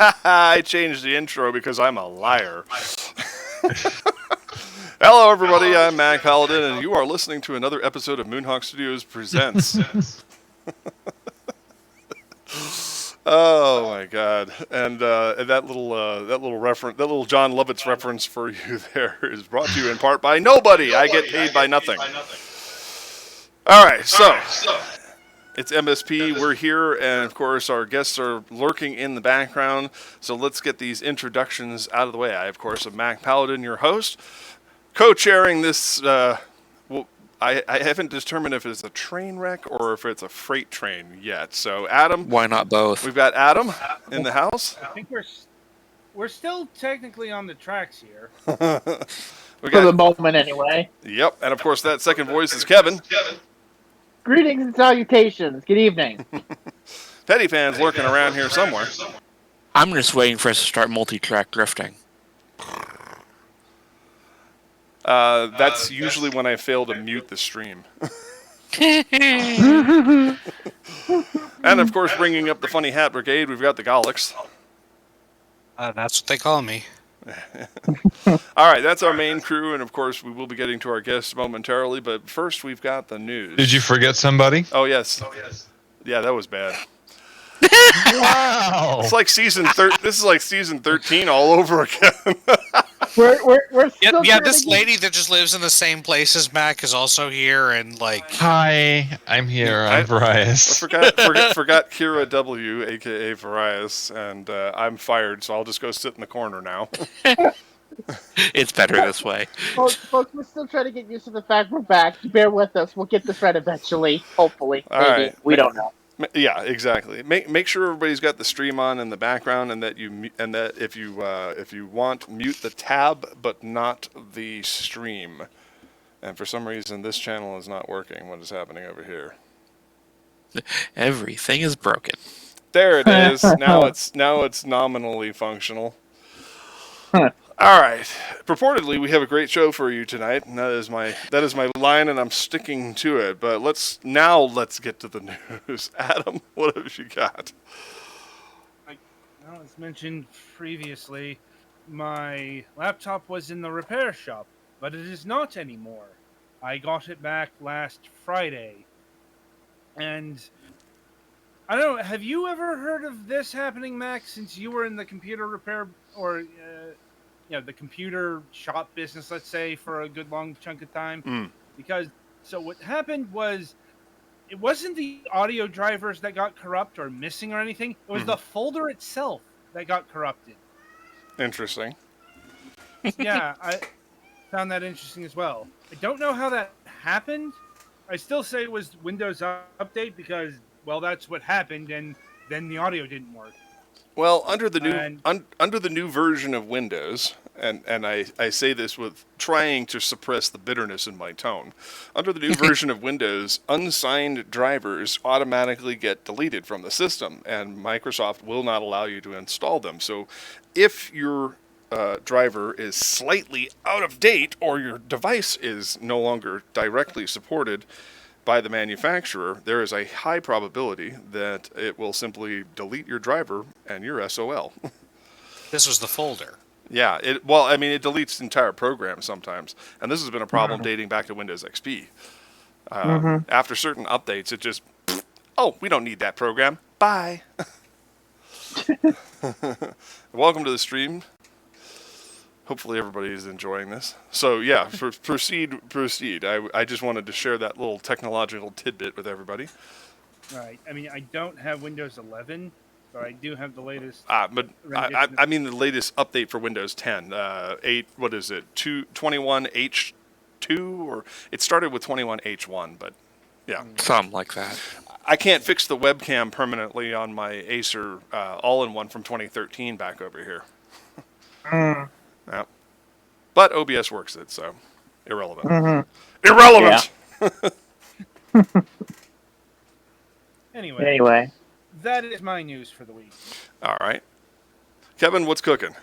I changed the intro because I'm a liar. Hello, everybody. I'm Mac Paladin, and you are listening to another episode of Moonhawk Studios Presents. Oh my God! And that little John Lovitz reference for you there is brought to you in part by nobody. I get paid by nothing. All right, so it's MSP. We're here, and of course, our guests are lurking in the background. So let's get these introductions out of the way. I, of course, am Mac Paladin, your host, co-chairing this. I haven't determined if it's a train wreck or if it's a freight train yet. So, Adam. Why not both? We've got Adam in the house. I think we're still technically on the tracks here. For the moment, anyway. Yep, and of course that second voice is Kevin. Greetings and salutations. Good evening. Petty Fan's lurking around here somewhere. I'm just waiting for us to start multi-track drifting. That's usually when I fail to mute the stream. And of course, bringing up the Funny Hat Brigade, we've got the Golics. That's what they call me. All right, that's our main crew, and of course, we will be getting to our guests momentarily. But first, we've got the news. Did you forget somebody? Oh yes. Yeah, that was bad. Wow! It's like This is like season 13 all over again. We're still This lady that just lives in the same place as Mac is also here, and like. Hi, I'm here. I'm Varius. I forgot Kira W, aka Varius, and I'm fired, so I'll just go sit in the corner now. It's better this way. Folks, we're still trying to get used to the fact we're back. Bear with us. We'll get this right eventually. Hopefully. All maybe. right. We don't know. Yeah, exactly. Make sure everybody's got the stream on in the background, and that if you want, mute the tab, but not the stream. And for some reason, this channel is not working. What is happening over here? Everything is broken. There it is. Now it's nominally functional. All right. Purportedly, we have a great show for you tonight, and that is my line, and I'm sticking to it. But let's get to the news. Adam, what have you got? As mentioned previously, my laptop was in the repair shop, but it is not anymore. I got it back last Friday, and I don't know. Have you ever heard of this happening, Max? Since you were in the computer repair or the computer shop business, let's say, for a good long chunk of time. Because, so what happened was, it wasn't the audio drivers that got corrupt or missing or anything. It was the folder itself that got corrupted. Interesting. Yeah, I found that interesting as well. I don't know how that happened. I still say it was Windows Update because, well, that's what happened, and then the audio didn't work. Well, under the new version of Windows, and I say this with trying to suppress the bitterness in my tone. Under the new version of Windows, unsigned drivers automatically get deleted from the system, and Microsoft will not allow you to install them. So, if your driver is slightly out of date or your device is no longer directly supported by the manufacturer, there is a high probability that it will simply delete your driver and you're SOL. This was the folder. Yeah, it deletes the entire program sometimes, and this has been a problem dating back to Windows XP. After certain updates, it just, we don't need that program. Bye. Welcome to the stream. Hopefully everybody is enjoying this. So yeah, proceed. I just wanted to share that little technological tidbit with everybody. Right. I mean, I don't have Windows 11, but I do have the latest. But I mean the latest update for Windows 10. 8. What is it? 21H2, or it started with 21H1, but yeah, something like that. I can't fix the webcam permanently on my Acer all-in-one from 2013 back over here. Yeah. But OBS works it, so irrelevant. Irrelevant! Yeah. Anyway. That is my news for the week. All right. Kevin, what's cooking?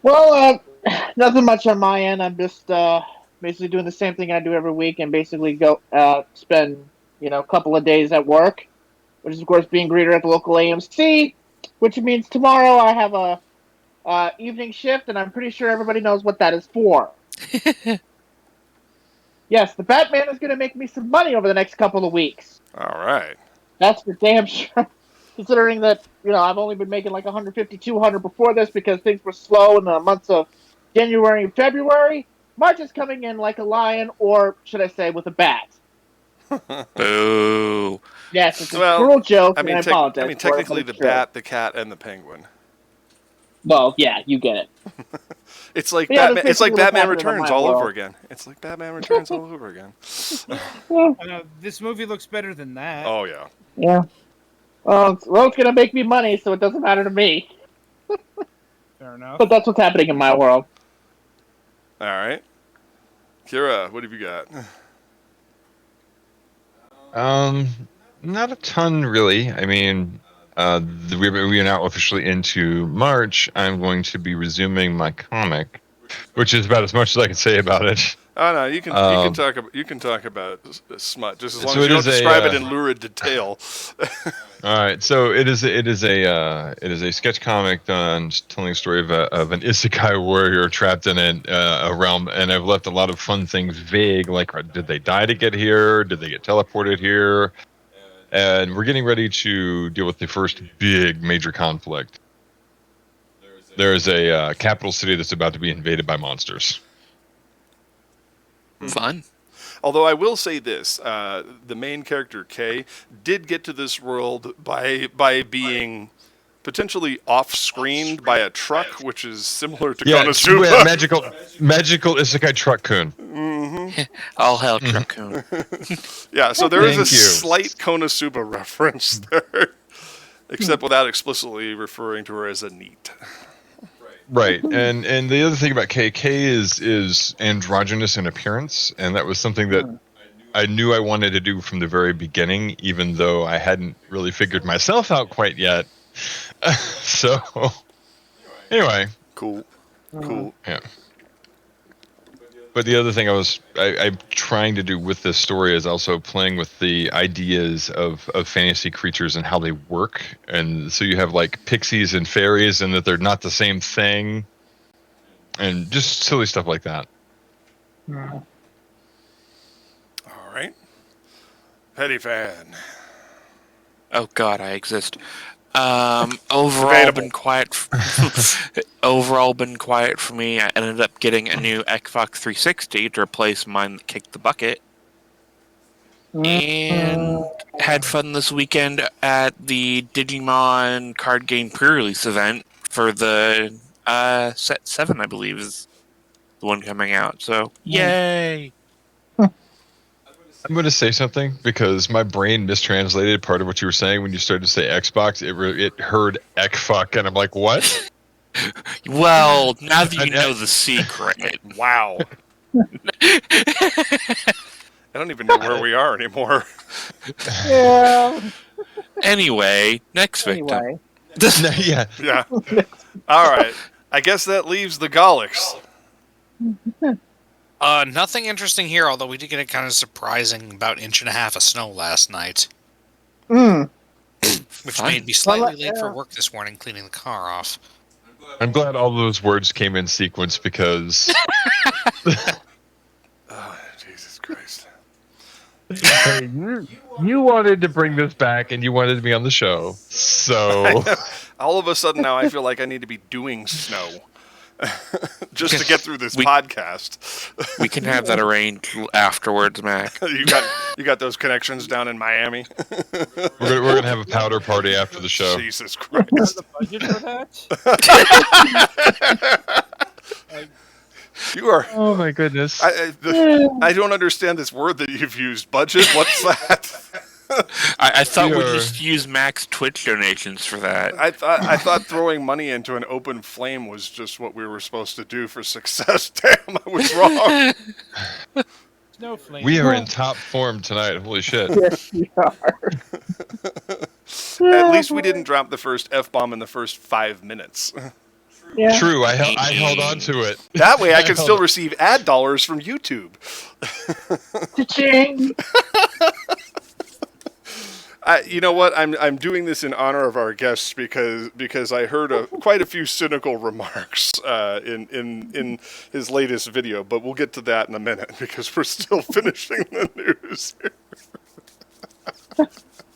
Well, nothing much on my end. I'm just basically doing the same thing I do every week and basically go spend a couple of days at work, which is, of course, being greeter at the local AMC, which means tomorrow I have a evening shift, and I'm pretty sure everybody knows what that is for. Yes, the Batman is going to make me some money over the next couple of weeks. All right. That's for damn sure. Considering that, I've only been making like 150, 200 before this because things were slow in the months of January and February. March is coming in like a lion, or should I say, with a bat. Boo. Yes, it's a cruel joke, and I apologize. Technically the bat, the cat, and the penguin. Well, yeah, you get it. It's like Batman. It's like Batman Returns all over again. It's like Batman Returns all over again. This movie looks better than that. Oh yeah. Yeah. Well, it's gonna make me money, so it doesn't matter to me. Fair enough. But that's what's happening in my world. All right, Kira, what have you got? Not a ton really. I mean, we are now officially into March. I'm going to be resuming my comic, which is about as much as I can say about it. Oh no, you can talk about smut just as long as you don't describe it in lurid detail. All right, so it is a sketch comic done telling a story of an isekai warrior trapped in a realm, and I've left a lot of fun things vague, like did they die to get here? Did they get teleported here? And we're getting ready to deal with the first big major conflict. There is a capital city that's about to be invaded by monsters. Fun. Although I will say this, the main character, Kay, did get to this world by being potentially off-screened by a truck, which is similar to Konosuba. Yeah, magical isekai truck-kun. Mm-hmm. All hell, truck-kun. Yeah, so there is a slight Konosuba reference there, except without explicitly referring to her as a NEET. Right, and the other thing about Kay is androgynous in appearance, and that was something that I knew I wanted to do from the very beginning, even though I hadn't really figured myself out quite yet. So, anyway. Cool. Yeah. But the other thing I'm trying to do with this story is also playing with the ideas of fantasy creatures and how they work. And so you have like pixies and fairies and that they're not the same thing. And just silly stuff like that. All right. Petty fan. Oh God, I exist. Overall been quiet. Overall been quiet for me. I ended up getting a new Xbox 360 to replace mine that kicked the bucket, and had fun this weekend at the Digimon card game pre-release event for the set 7, I believe, is the one coming out. So yay! I'm going to say something because my brain mistranslated part of what you were saying when you started to say Xbox. It heard Ekfuck, and I'm like, what? Well, now that you know the secret. Wow. I don't even know where we are anymore. Yeah. Anyway, next victim. Yeah. Yeah. All right. I guess that leaves the Golics. Nothing interesting here, although we did get a kind of surprising about 1.5 inches of snow last night. Which made me slightly late for work this morning cleaning the car off. I'm glad all those words came in sequence because... Oh, Jesus Christ. Hey, you wanted to bring this back and you wanted me on the show, so... All of a sudden now I feel like I need to be doing snow. Just to get through this podcast. We can have that arranged afterwards, Mac. You got those connections down in Miami? We're gonna have a powder party after the show. Jesus Christ. Is the budget for that? You are. Oh my goodness. I don't understand this word that you've used. Budget? What's that? I thought we'd just use Mac's Twitch donations for that. I thought throwing money into an open flame was just what we were supposed to do for success. Damn, I was wrong. No flame. We are in top form tonight. Holy shit. Yes, we are. At least we didn't drop the first F-bomb in the first 5 minutes. Yeah. True, I held on to it. That way I can still receive ad dollars from YouTube. Cha-ching. You know what? I'm doing this in honor of our guests because I heard quite a few cynical remarks in his latest video, but we'll get to that in a minute because we're still finishing the news.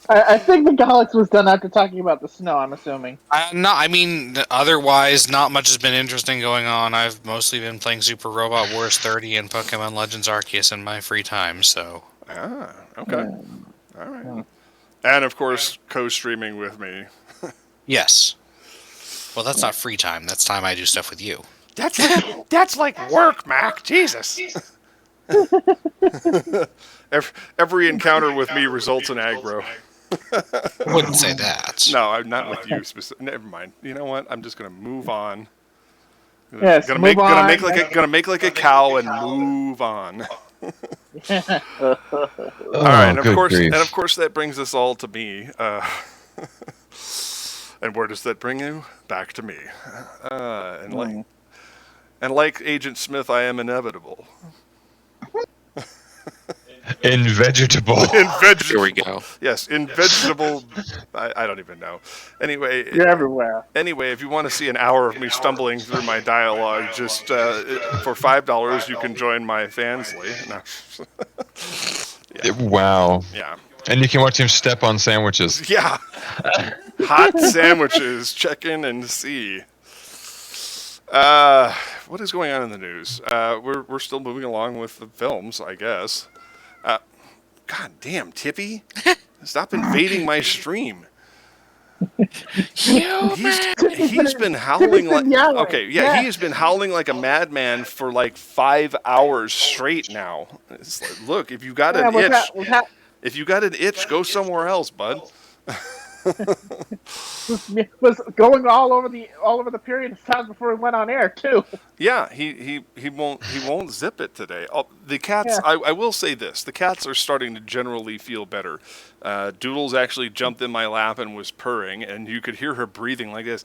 I think the Galax was done after talking about the snow, I'm assuming. Otherwise, not much has been interesting going on. I've mostly been playing Super Robot Wars 30 and Pokemon Legends Arceus in my free time, so... Okay. All right. And, of course, co-streaming with me. Yes. Well, that's not free time. That's time I do stuff with you. That's like work, Mac. Jesus. Every encounter with me results in aggro. I wouldn't say that. No, I'm not with you. Never mind. You know what? I'm just gonna move on. Yes, gonna move on. make like a cow and move on. All Oh, right, and good grief. of course, that brings us all to me. And where does that bring you? Back to me. And like Agent Smith, I am inevitable. Invegetable. Here we go. Yes, invegetable. I don't even know. Anyway, You're everywhere. Anyway, if you want to see an hour of me stumbling through my dialogue, just for $5, you can join my Fansly. No. Yeah. Wow. Yeah. And you can watch him step on sandwiches. Yeah. Hot sandwiches. Check in and see. What is going on in the news? We're still moving along with the films, I guess. God damn, Tippy. Stop invading my stream. He's been howling like he has been howling like a madman for like 5 hours straight now. It's like, look, if you got an itch, go somewhere else, bud. Was going all over the period of time before we went on air too. Yeah, he won't zip it today. The cats. Yeah. I will say this: the cats are starting to generally feel better. Doodles actually jumped in my lap and was purring, and you could hear her breathing like this.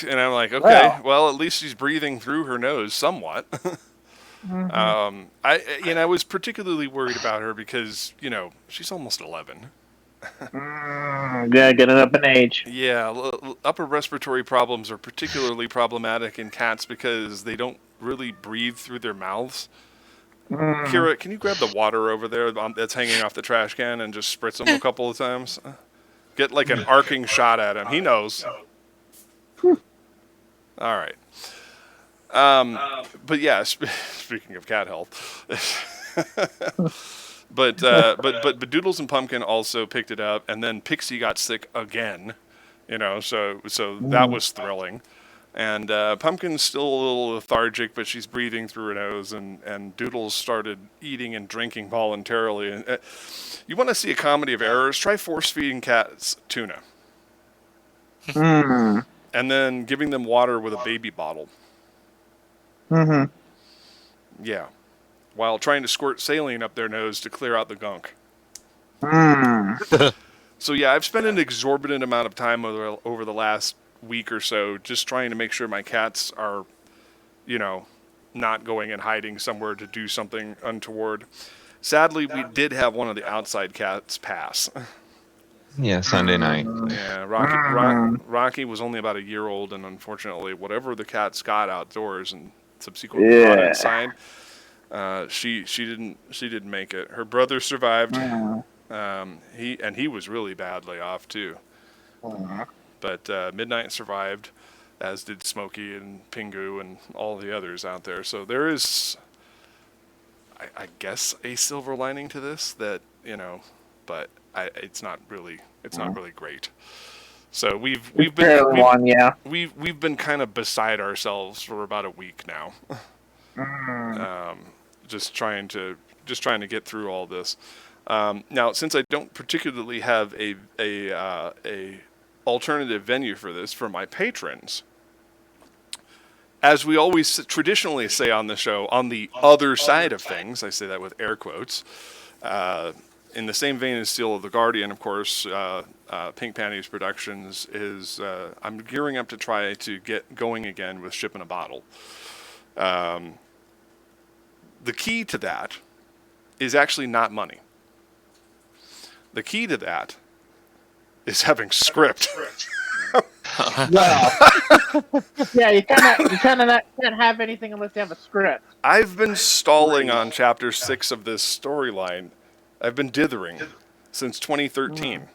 And I'm like, okay, well, at least she's breathing through her nose somewhat. Mm-hmm. I was particularly worried about her because she's almost 11. Yeah, getting up in age. Yeah, upper respiratory problems are particularly problematic in cats because they don't really breathe through their mouths. Kira, can you grab the water over there that's hanging off the trash can and just spritz him a couple of times? Get like an arcing shot at him. He knows. All right. But yeah, speaking of cat health. But Doodles and Pumpkin also picked it up, and then Pixie got sick again, so that was thrilling. And Pumpkin's still a little lethargic, but she's breathing through her nose, and Doodles started eating and drinking voluntarily. And you want to see a comedy of errors? Try force-feeding cats tuna. And then giving them water with a baby bottle. Mm-hmm. Yeah. While trying to squirt saline up their nose to clear out the gunk. So yeah, I've spent an exorbitant amount of time over the last week or so just trying to make sure my cats are, not going and hiding somewhere to do something untoward. Sadly, we did have one of the outside cats pass. Yeah, Sunday night. Yeah, Rocky was only about a year old, and unfortunately, whatever the cats got outdoors and subsequently brought inside, she didn't make it. Her brother survived. He was really badly off too. But Midnight survived, as did Smokey and Pingu and all the others out there. So there is, I guess, a silver lining to this that but it's not really great. So we've been kind of beside ourselves for about a week now. Just trying to get through all this. Now, since I don't particularly have a alternative venue for this for my patrons, as we always traditionally say on the show, on the other side of things, I say that with air quotes, in the same vein as Seal of the Guardian, of course, Pink Panties Productions is, I'm gearing up to try to get going again with Ship in a Bottle. The key to that is actually not money. The key to that is having script. Well, yeah, you kind of can't have anything unless you have a script. I've been stalling on chapter 6 of this storyline. I've been dithering since 2013.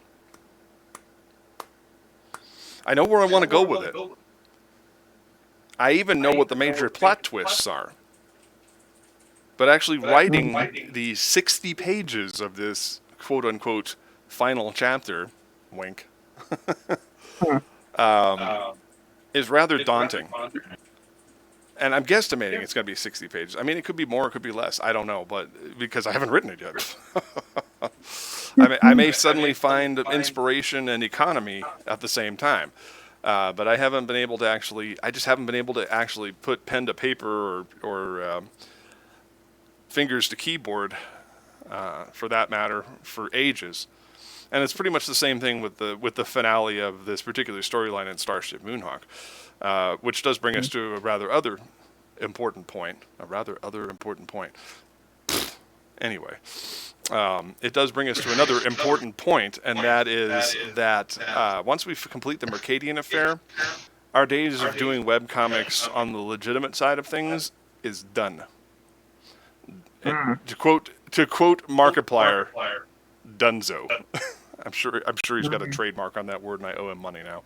I know where I want to go with it. I even know what the major plot twists are. But actually writing the 60 pages of this quote-unquote final chapter, wink, is rather daunting. And I'm guesstimating it's going to be 60 pages. I mean, it could be more, it could be less. I don't know, but because I haven't written it yet. I may suddenly find inspiration and economy at the same time. But I haven't been able to I just haven't been able to actually put pen to paper or fingers to keyboard, for that matter, for ages. And it's pretty much the same thing with the finale of this particular storyline in Starship Moonhawk, which does bring us to a rather other important point. Anyway, it does bring us to another important point, and that is that once we complete the Mercadian affair, our days of doing webcomics on the legitimate side of things is done. To quote Markiplier, Dunzo. I'm sure he's got a trademark on that word, and I owe him money now.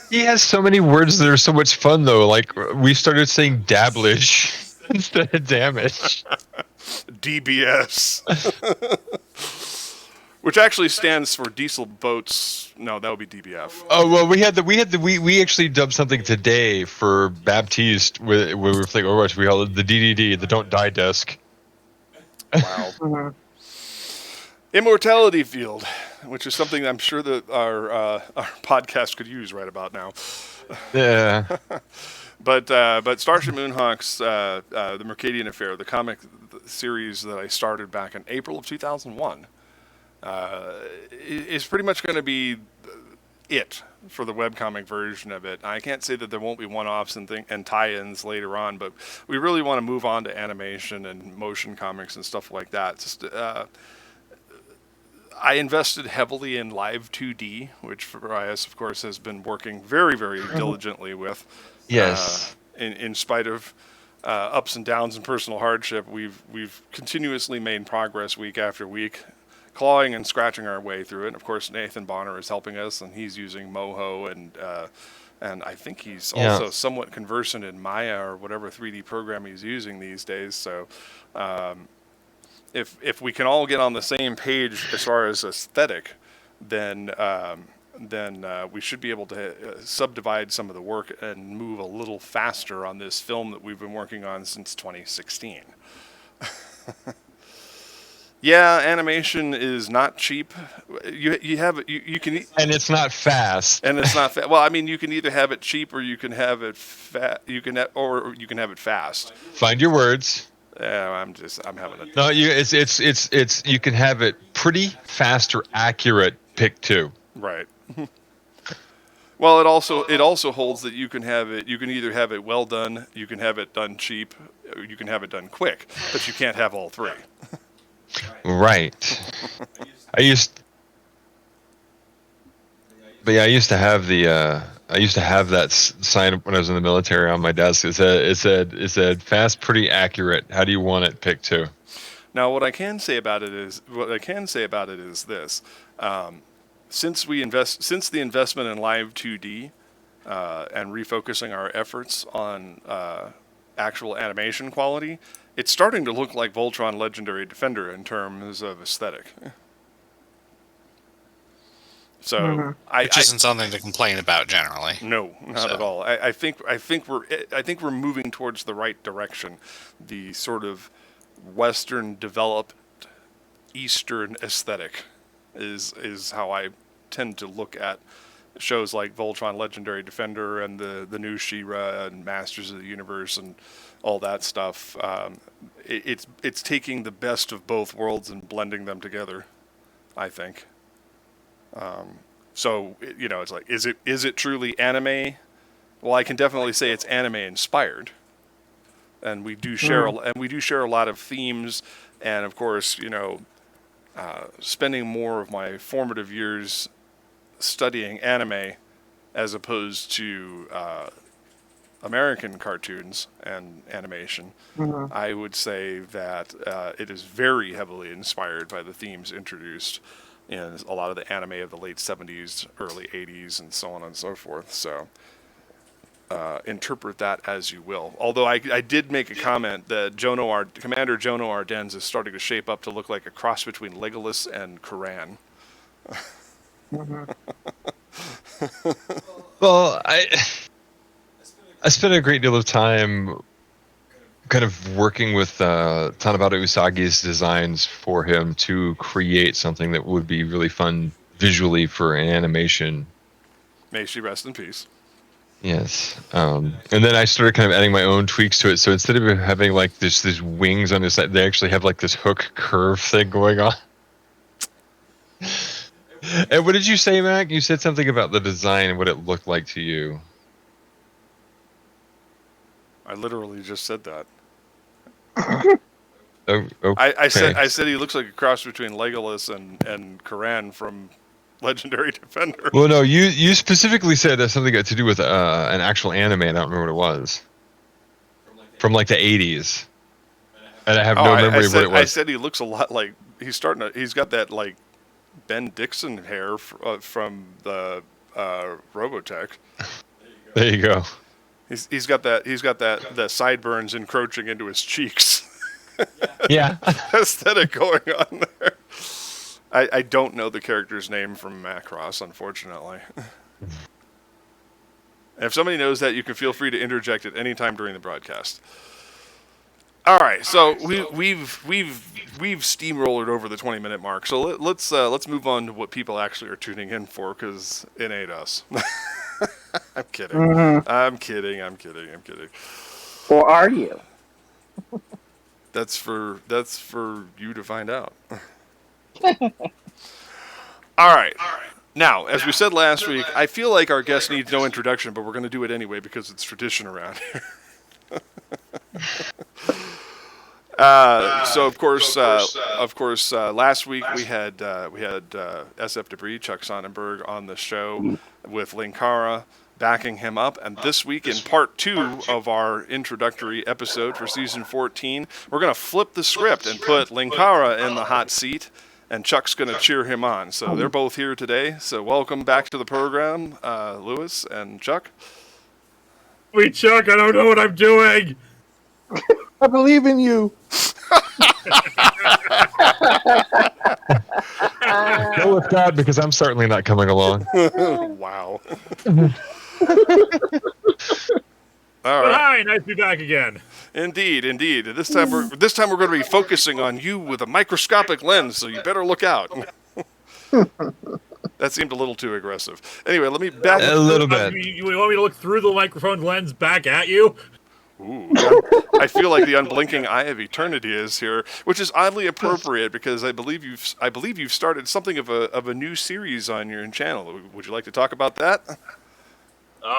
He has so many words that are so much fun, though. Like, we started saying dabblish instead of damage. DBS. Which actually stands for diesel boats. No, that would be DBF. Oh well, we actually dubbed something today for Baptiste where we were playing Overwatch. We called it the DDD, the Don't Die Desk. Wow. Immortality field, which is something I'm sure that our podcast could use right about now. Yeah. But Starship Moonhawk's the Mercadian Affair, the comic series that I started back in April of 2001, is pretty much going to be it for the webcomic version of it. I can't say that there won't be one-offs and tie-ins later on, but we really want to move on to animation and motion comics and stuff like that. Just I invested heavily in Live 2D, which Farias, of course, has been working very, very diligently with. Yes. In spite of ups and downs and personal hardship, we've continuously made progress week after week, clawing and scratching our way through it. And of course, Nathan Bonner is helping us, and he's using Moho, and I think he's also somewhat conversant in Maya or whatever 3D program he's using these days. So, if we can all get on the same page as far as aesthetic, then we should be able to subdivide some of the work and move a little faster on this film that we've been working on since 2016. Yeah, animation is not cheap. You can, and it's not fast. And it's not well. I mean, you can either have it cheap or you can have it you can have it fast. Find your words. Yeah, I'm having a. No, it's you can have it pretty fast or accurate. Pick two. Right. Well, it also holds that you can have it. You can either have it well done, you can have it done cheap, or you can have it done quick, but you can't have all three. Right. I used to have that sign when I was in the military on my desk. It said fast, pretty accurate. How do you want it? Pick two. Now, what I can say about it is this: since the investment in Live 2D and refocusing our efforts on actual animation quality, it's starting to look like Voltron Legendary Defender in terms of aesthetic. So which isn't something to complain about generally. No, not at all. I think we're moving towards the right direction. The sort of Western developed Eastern aesthetic is how I tend to look at shows like Voltron Legendary Defender and the new She-Ra and Masters of the Universe and all that stuff. It's taking the best of both worlds and blending them together, I think. So it's like, is it truly anime? Well, I can definitely say it's anime inspired, and we do share a lot of themes, and of course, spending more of my formative years studying anime as opposed to American cartoons and animation, I would say that it is very heavily inspired by the themes introduced in a lot of the anime of the late 70s, early 80s, and so on and so forth. So interpret that as you will. Although I did make a comment that Commander Jono Ardennes is starting to shape up to look like a cross between Legolas and Koran. Well, I spent a great deal of time kind of working with Tanabata Usagi's designs for him to create something that would be really fun visually for an animation. May she rest in peace. Yes. And then I started kind of adding my own tweaks to it. So instead of having like these wings on his side, they actually have like this hook curve thing going on. And what did you say, Mac? You said something about the design and what it looked like to you. I literally just said that. Oh, okay. I said he looks like a cross between Legolas and Koran from Legendary Defender. Well, no, you specifically said that something got to do with an actual anime. I don't remember what it was. From like the 80s. And I have no memory of what it was. I said he looks a lot like he's got that like Ben Dixon hair from the Robotech. There you go. He's got the sideburns encroaching into his cheeks. Yeah. Aesthetic going on there. I don't know the character's name from Macross, unfortunately. And if somebody knows that, you can feel free to interject at any time during the broadcast. All right, so we've steamrolled over the 20-minute mark. So let's move on to what people actually are tuning in for, because it ain't us. I'm kidding. Mm-hmm. I'm kidding. Or are you? That's for you to find out. All right. Now, as we said last week, I feel like our guest needs no introduction, but we're going to do it anyway because it's tradition around here. So of course, last week we had SF Debris, Chuck Sonnenberg, on the show with Linkara, backing him up. And this week, in part 2 of our introductory episode for season 14, we're going to flip the script and put Linkara in the hot seat, and Chuck's going to cheer him on. So they're both here today. So welcome back to the program, Lewis and Chuck. Wait, Chuck, I don't know what I'm doing. I believe in you. Go with God, because I'm certainly not coming along. Wow. All But right. hi, nice to be back again. Indeed. This time we're going to be focusing on you with a microscopic lens, so you better look out. That seemed a little too aggressive. Anyway, let me back A little bit. You want me to look through the microphone lens back at you? Ooh, I feel like the unblinking eye of eternity is here, which is oddly appropriate because I believe you've started something of a new series on your channel. Would you like to talk about that?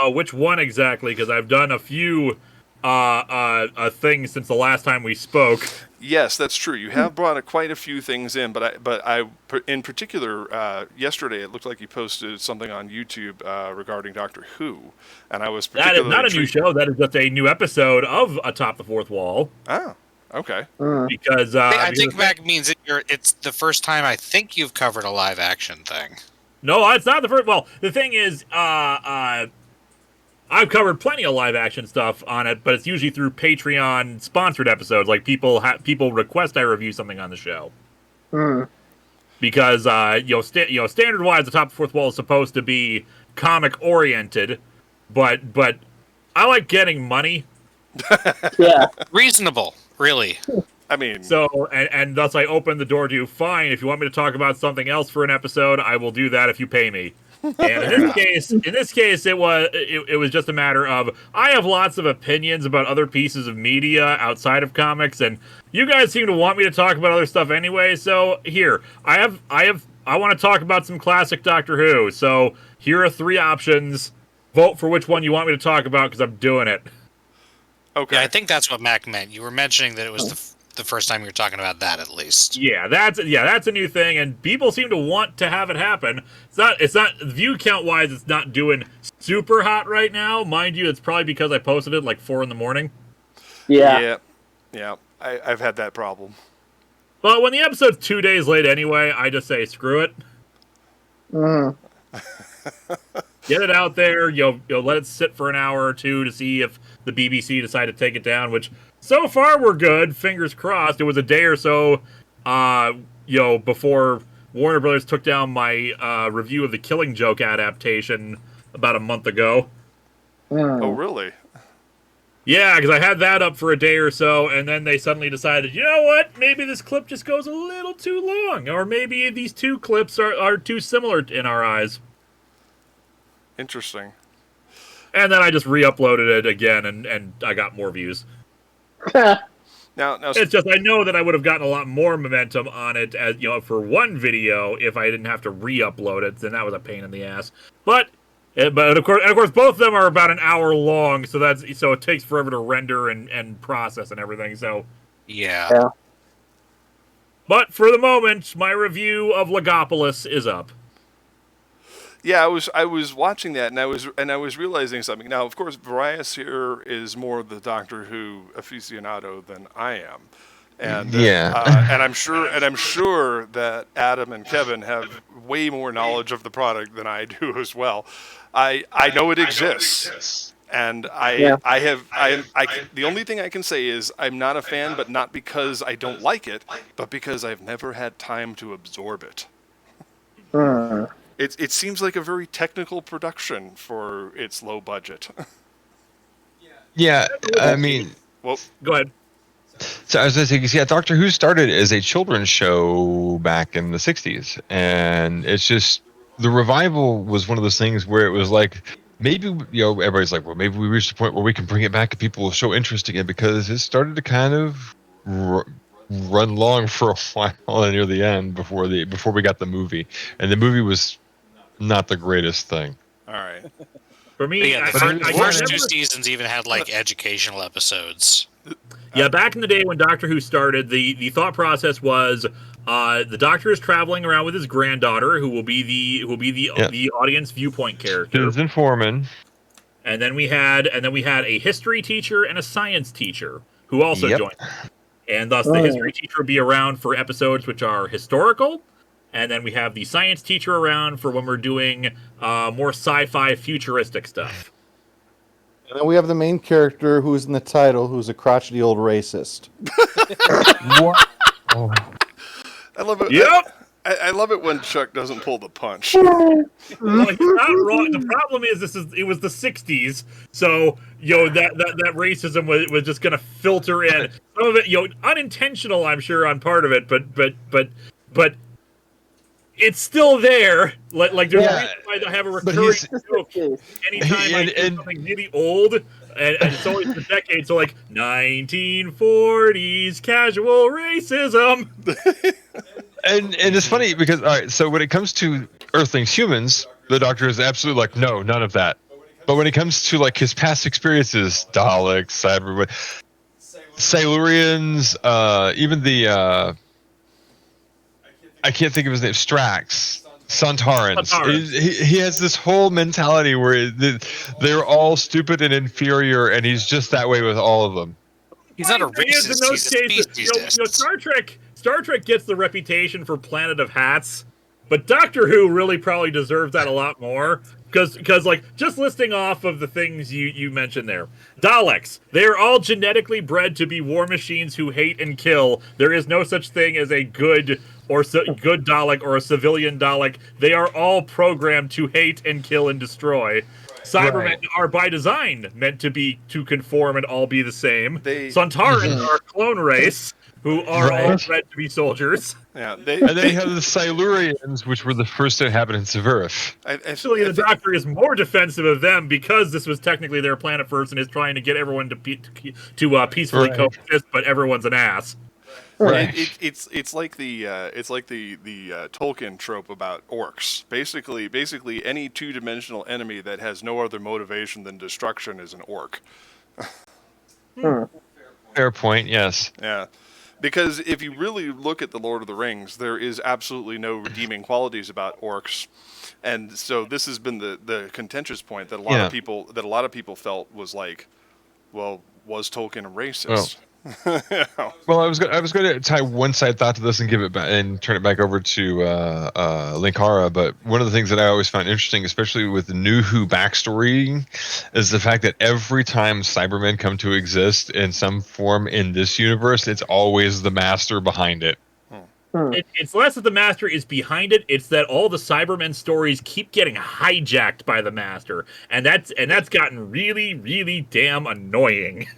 Which one exactly? Because I've done a few things since the last time we spoke. Yes, that's true. You have brought quite a few things in, but I in particular, yesterday it looked like you posted something on YouTube regarding Doctor Who, and I was That particularly is not a new show. That is just a new episode of Atop the Fourth Wall. Oh, okay. Because I think Mac means it's the first time I think you've covered a live action thing. No, it's not the first. Well, the thing is, I've covered plenty of live action stuff on it, but it's usually through Patreon sponsored episodes. Like people request I review something on the show. Because standard wise, the Top Fourth Wall is supposed to be comic oriented, but I like getting money. Yeah. Reasonable, really. I mean, So and thus I open the door to fine. If you want me to talk about something else for an episode, I will do that if you pay me. And in this case, it was just a matter of I have lots of opinions about other pieces of media outside of comics, and you guys seem to want me to talk about other stuff anyway. So here, I want to talk about some classic Doctor Who. So here are 3 options. Vote for which one you want me to talk about because I'm doing it. okay. Yeah, I think that's what Mac meant. You were mentioning that it was the first time you're talking about that, at least. Yeah, that's a new thing, and people seem to want to have it happen. It's not view count wise. It's not doing super hot right now, mind you. It's probably because I posted it like 4 a.m. Yeah. I've had that problem. But when the episode's 2 days late anyway, I just say screw it. Mm. Get it out there. Let it sit for an hour or two to see if the BBC decide to take it down. Which so far we're good. Fingers crossed. It was a day or so, before Warner Brothers took down my review of the Killing Joke adaptation about a month ago. Mm. Oh, really? Yeah, because I had that up for a day or so, and then they suddenly decided, you know what? Maybe this clip just goes a little too long, or maybe these two clips are too similar in our eyes. Interesting. And then I just re-uploaded it again, and I got more views. Now, It's just I know that I would have gotten a lot more momentum on it as for one video if I didn't have to re-upload it. Then that was a pain in the ass. But of course, both of them are about an hour long, so it takes forever to render and process and everything. So Yeah. but for the moment, my review of Legopolis is up. yeah, I was watching that, and I was realizing something. Now, of course, Varias here is more the Doctor Who aficionado than I am, and and I'm sure that Adam and Kevin have way more knowledge of the product than I do as well. I know it exists, and the only thing I can say is I'm not a fan, but not because I don't like it, but because I've never had time to absorb it. Mm. It seems like a very technical production for its low budget. Yeah, I mean, Well, Go ahead. so I was going to say, yeah, Doctor Who started as a children's show back in the 60s, and it's just, the revival was one of those things where it was like, maybe, everybody's like, well, maybe we reached a point where we can bring it back and people will show interest again, because it started to kind of run long for a while near the end before we got the movie, and the movie was not the greatest thing. all right. For me, Yeah, the first two seasons even had like educational episodes. Yeah, back in the day when Doctor Who started, the thought process was the Doctor is traveling around with his granddaughter, who will be the audience viewpoint character. Susan Foreman. And then we had a history teacher and a science teacher who also joined. And thus the history teacher would be around for episodes which are historical. And then we have the science teacher around for when we're doing more sci-fi futuristic stuff. And then we have the main character who's in the title, who's a crotchety old racist. What? Oh. I love it. Yep. I love it when Chuck doesn't pull the punch. Well, he's not wrong. The problem is it was the 60s, so that racism was just gonna filter in. Some of it, unintentional, I'm sure, on part of it, but it's still there. Like there's a reason why they have a recurring joke anytime I do something really old, and it's always the decade. So like 1940s casual racism. And it's funny because, all right, so when it comes to Earthlings humans, the Doctor is absolutely like, no, none of that. But when it comes to like his past experiences, Daleks, Cybermen, Silurians, even the I can't think of his name, Strax, Santarans. He has this whole mentality where they're all stupid and inferior, and he's just that way with all of them. He's not a racist. He's a speciesist. Star Trek gets the reputation for Planet of Hats, but Doctor Who really probably deserves that a lot more. Because like, just listing off of the things you mentioned there. Daleks, they are all genetically bred to be war machines who hate and kill. There is no such thing as a good Dalek or a civilian Dalek. They are all programmed to hate and kill and destroy. Cybermen are by design meant to conform and all be the same. Santarans are a clone race who are all bred to be soldiers. Yeah, and then you have the Silurians, which were the first inhabitants of Earth. Actually, the Doctor is more defensive of them because this was technically their planet first, and is trying to get everyone to peacefully coexist. But everyone's an ass. Right. It's like the Tolkien trope about orcs. Basically, any two-dimensional enemy that has no other motivation than destruction is an orc. Fair point. Yes. Yeah. Because if you really look at the Lord of the Rings, there is absolutely no redeeming qualities about orcs, and so this has been the contentious point that a lot of people felt was like, well, was Tolkien a racist? Well, I was going to tie one side thought to this and give it back and turn it back over to Linkara. But one of the things that I always found interesting, especially with the New Who backstory, is the fact that every time Cybermen come to exist in some form in this universe, it's always the Master behind it. It's less that the Master is behind it; it's that all the Cybermen stories keep getting hijacked by the Master, and that's gotten really, really damn annoying.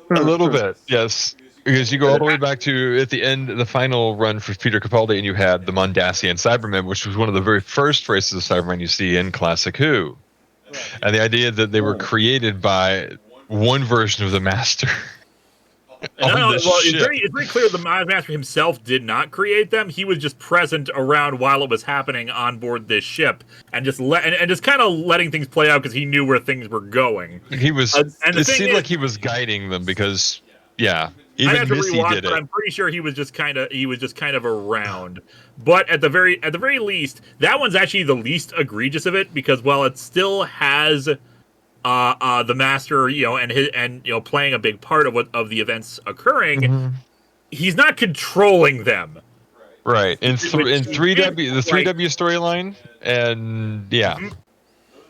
A little bit, yes. Because you go all the way back to, at the end, the final run for Peter Capaldi, and you had the Mondasian Cybermen, which was one of the very first races of Cybermen you see in Classic Who. And the idea that they were created by one version of the Master. It's very clear the Master himself did not create them. He was just present around while it was happening on board this ship, and just kind of letting things play out because he knew where things were going. He was. It seemed like he was guiding them because, even Missy did it. But I'm pretty sure he was just kind of around. But at the very least, that one's actually the least egregious of it because while it still has the Master, and playing a big part of the events occurring, he's not controlling them. Right. In 3W, the 3W storyline, and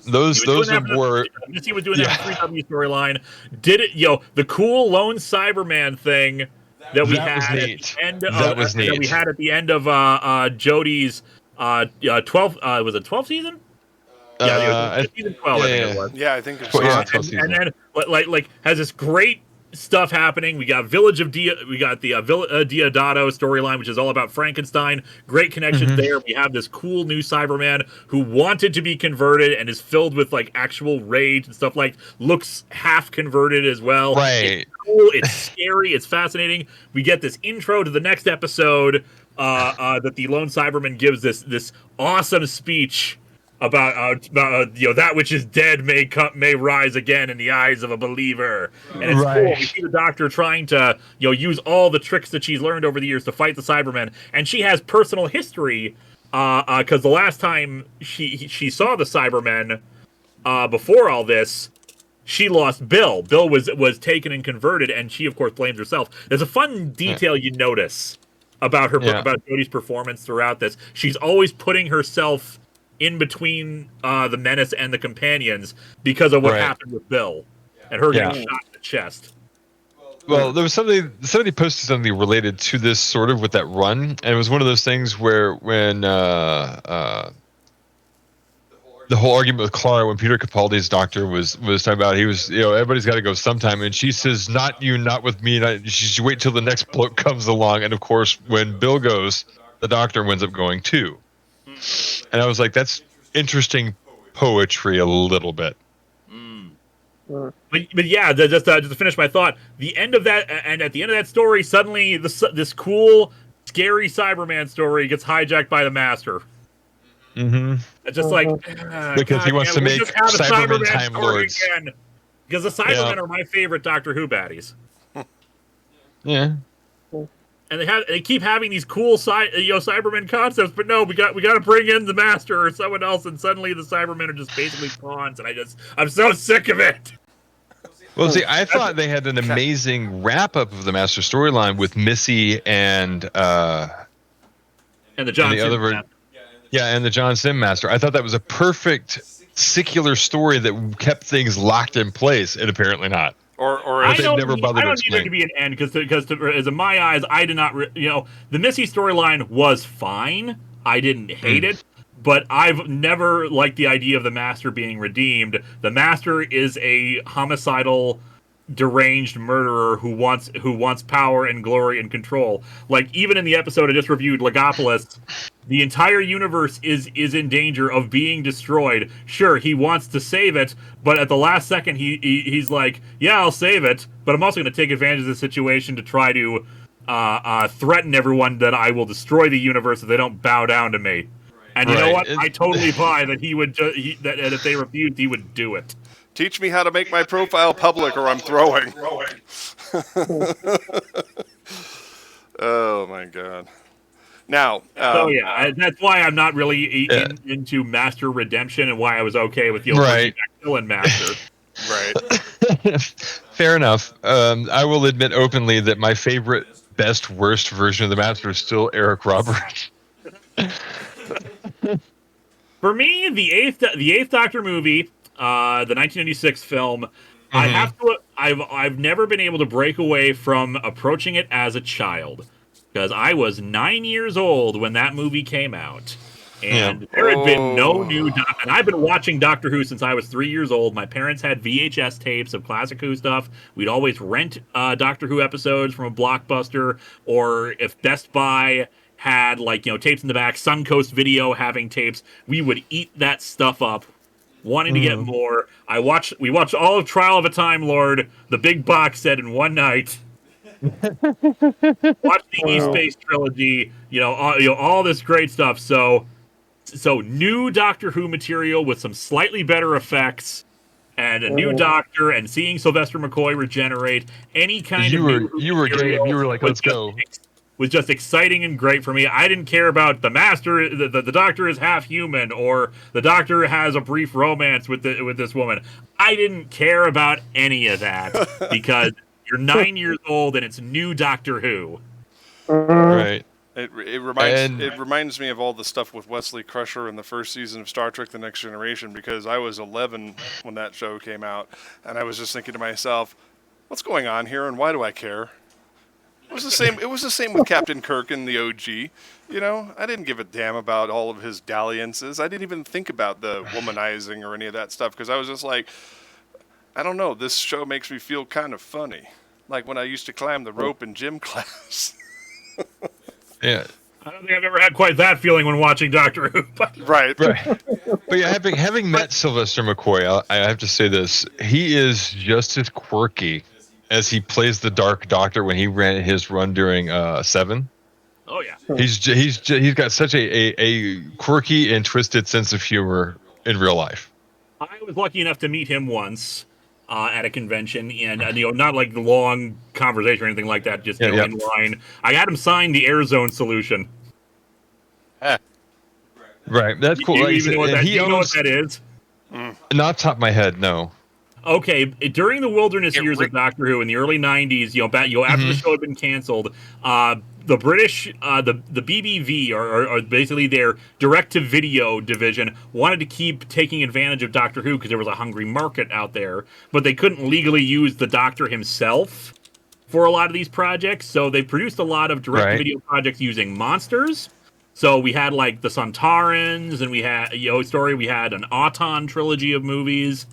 those were. He was doing that in 3W storyline. Did it? The cool lone Cyberman thing that we had at the end of that we had at the end of Jodie's 12th. Was it 12th season? Yeah, season 12. I think it was. Yeah, I think it's 12. And then like has this great stuff happening. We got Village of we got the Diodato storyline, which is all about Frankenstein. Great connections there. We have this cool new Cyberman who wanted to be converted and is filled with like actual rage and stuff. Like looks half converted as well. Right. It's cool. It's scary. It's fascinating. We get this intro to the next episode that the lone Cyberman gives this awesome speech about that which is dead may rise again in the eyes of a believer, and it's cool. We see the Doctor trying to use all the tricks that she's learned over the years to fight the Cybermen, and she has personal history because the last time she saw the Cybermen before all this, she lost Bill. Bill was taken and converted, and she of course blames herself. There's a fun detail you notice about about Jodie's performance throughout this. She's always putting herself in between the Menace and the companions because of what happened with Bill and her getting shot in the chest. Well, there was somebody posted something related to this sort of with that run, and it was one of those things where when the whole argument with Clara, when Peter Capaldi's Doctor was talking about, he was, everybody's got to go sometime, and she says, not you, not with me, she should wait till the next bloke comes along, and of course, when Bill goes, the Doctor winds up going too. And I was like, that's interesting poetry a little bit. But yeah, just to finish my thought, the end of that, and at the end of that story, suddenly this cool, scary Cyberman story gets hijacked by the Master. It's just like because he wants to make Cybermen Time Lords. Again. Because the Cybermen are my favorite Doctor Who baddies. Yeah. And they keep having these cool Cybermen concepts, but no, we got to bring in the Master or someone else, and suddenly the Cybermen are just basically pawns, and I'm so sick of it. Well, see, I thought they had an amazing wrap up of the Master storyline with Missy and the John Sim and the John Sim Master. I thought that was a perfect secular story that kept things locked in place, and apparently not. Or I don't need there to be an end because as in my eyes, I did not. The Missy storyline was fine. I didn't hate it, but I've never liked the idea of the Master being redeemed. The Master is a homicidal, deranged murderer who wants power and glory and control. Like even in the episode I just reviewed, Legopolis, the entire universe is in danger of being destroyed. Sure, he wants to save it, but at the last second he's like, yeah, I'll save it, but I'm also going to take advantage of the situation to try to threaten everyone that I will destroy the universe if they don't bow down to me. And you know what? I totally buy that he would that if they refused, he would do it. Teach me how to make my profile public, or I'm throwing. my god. Now, so yeah, that's why I'm not really into Master Redemption, and why I was okay with the Right. villain Master. right. Fair enough. I will admit openly that my favorite, best, worst version of the Master is still Eric Roberts. For me, the eighth Doctor movie, the 1996 film, I have to. I've never been able to break away from approaching it as a child, because I was 9 years old when that movie came out, and there had been no new. And I've been watching Doctor Who since I was 3 years old. My parents had VHS tapes of classic Who stuff. We'd always rent Doctor Who episodes from a Blockbuster, or if Best Buy had tapes in the back, Suncoast Video having tapes, we would eat that stuff up, wanting to get more. We watched all of Trial of a Time Lord, the big box set, in one night. Watch the E-Space trilogy, all this great stuff. So new Doctor Who material with some slightly better effects, and a new Doctor, and seeing Sylvester McCoy regenerate, any kind you of were game. You were like, let's go. Was just exciting and great for me. I didn't care about the Master, the Doctor is half human, or the Doctor has a brief romance with this woman. I didn't care about any of that, because you're 9 years old and it's new Doctor Who. Right. It reminds me of all the stuff with Wesley Crusher in the first season of Star Trek: The Next Generation, because I was 11 when that show came out, and I was just thinking to myself, what's going on here, and why do I care? It was the same. It was the same with Captain Kirk in the OG. I didn't give a damn about all of his dalliances. I didn't even think about the womanizing or any of that stuff, because I was just like, I don't know. This show makes me feel kind of funny, like when I used to climb the rope in gym class. Yeah. I don't think I've ever had quite that feeling when watching Doctor Who. Right. But yeah, having met Sylvester McCoy, I have to say this: he is just as quirky as he plays the Dark Doctor when he ran his run during Seven. Oh yeah, he's got such a quirky and twisted sense of humor in real life. I was lucky enough to meet him once at a convention, and not like the long conversation or anything like that, just in line. I had him sign the Air Zone solution. Right, that's cool. You know what that is? Not top of my head, no. Okay, during the wilderness years of Doctor Who in the early 90s, after the show had been canceled, the British, the BBV, or basically their direct-to-video division, wanted to keep taking advantage of Doctor Who because there was a hungry market out there, but they couldn't legally use the Doctor himself for a lot of these projects, so they produced a lot of direct-to-video projects using monsters. So we had like the Sontarans, and we had we had an Auton trilogy of movies.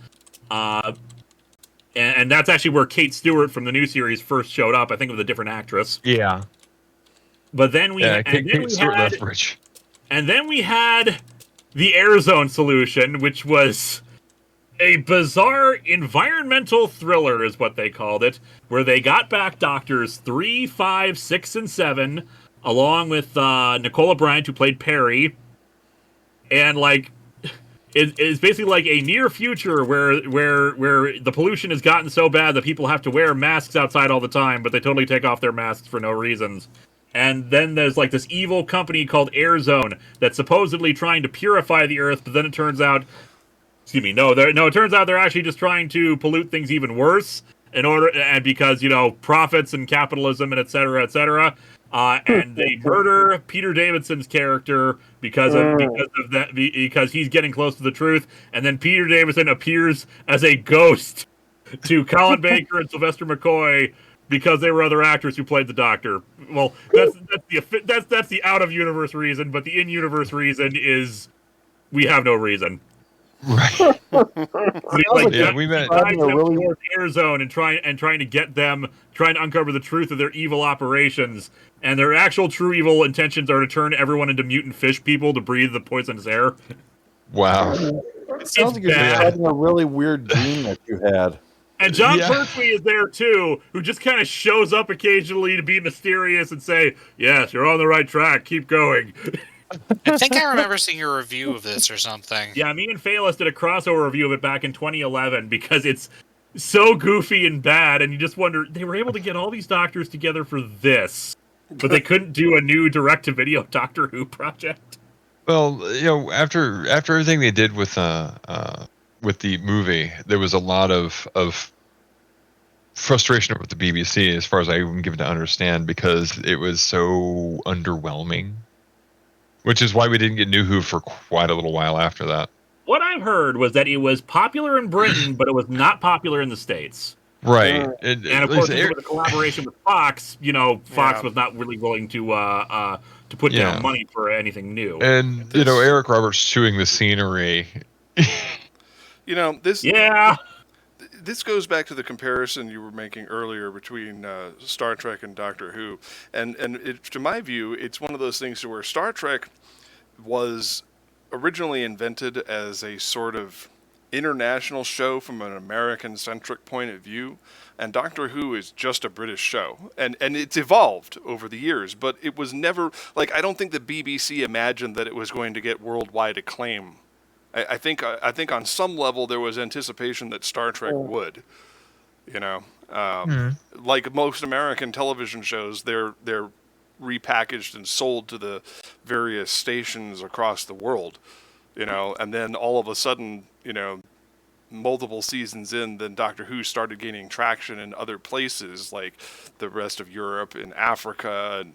And that's actually where Kate Stewart from the new series first showed up. I think it was a different actress. Yeah. But then we had the Air Zone solution, which was a bizarre environmental thriller, is what they called it, where they got back Doctors 3, 5, 6, and 7, along with Nicola Bryant, who played Perry, and it's basically like a near future where the pollution has gotten so bad that people have to wear masks outside all the time, but they totally take off their masks for no reasons. And then there's like this evil company called Air Zone that's supposedly trying to purify the Earth, but then it turns out, it turns out they're actually just trying to pollute things even worse because profits and capitalism and et cetera, and they murder Peter Davidson's character because he's getting close to the truth, and then Peter Davidson appears as a ghost to Colin Baker and Sylvester McCoy because they were other actors who played the Doctor. Well, that's the out of universe reason, but the in universe reason is we have no reason. Right. We met towards Air Zone and trying to get them, trying to uncover the truth of their evil operations, and their actual true evil intentions are to turn everyone into mutant fish people to breathe the poisonous air. Wow. It sounds like you're having a really weird dream that you had. And John Pertwee is there too, who just kind of shows up occasionally to be mysterious and say, "Yes, you're on the right track. Keep going." I think I remember seeing a review of this or something. Yeah, me and Phalos did a crossover review of it back in 2011 because it's so goofy and bad, and you just wonder, they were able to get all these doctors together for this. but they couldn't do a new direct-to-video Doctor Who project. Well, after everything they did with the movie, there was a lot of frustration with the BBC, as far as I even given to understand, because it was so underwhelming. Which is why we didn't get New Who for quite a little while after that. What I've heard was that it was popular in Britain, but it was not popular in the States. Right. And of course, with the collaboration with Fox, Fox was not really willing to put down money for anything new. And Eric Roberts chewing the scenery. This. Yeah. This goes back to the comparison you were making earlier between Star Trek and Doctor Who, and to my view, it's one of those things where Star Trek was originally invented as a sort of international show from an American-centric point of view, and Doctor Who is just a British show, and it's evolved over the years, but it was never, I don't think the BBC imagined that it was going to get worldwide acclaim. I think on some level there was anticipation that Star Trek would, like most American television shows, they're repackaged and sold to the various stations across the world, and then all of a sudden, multiple seasons in, then Doctor Who started gaining traction in other places like the rest of Europe and Africa and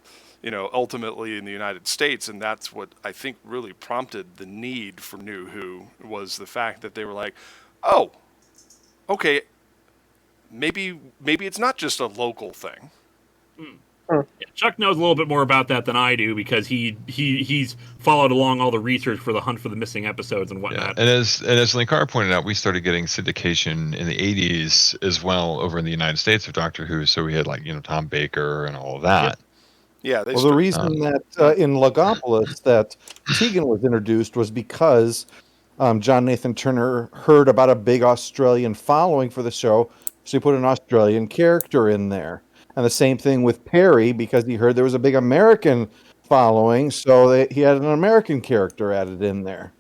ultimately in the United States, and that's what I think really prompted the need for New Who, was the fact that they were like, oh, okay, maybe it's not just a local thing. Yeah, Chuck knows a little bit more about that than I do, because he's followed along all the research for the hunt for the missing episodes and whatnot. Yeah. And as Linkara pointed out, we started getting syndication in the 80s as well over in the United States of Doctor Who, so we had Tom Baker and all of that. Yep. Yeah, the reason that in Logopolis that Tegan was introduced was because John Nathan Turner heard about a big Australian following for the show, so he put an Australian character in there. And the same thing with Perry, because he heard there was a big American following, so he had an American character added in there.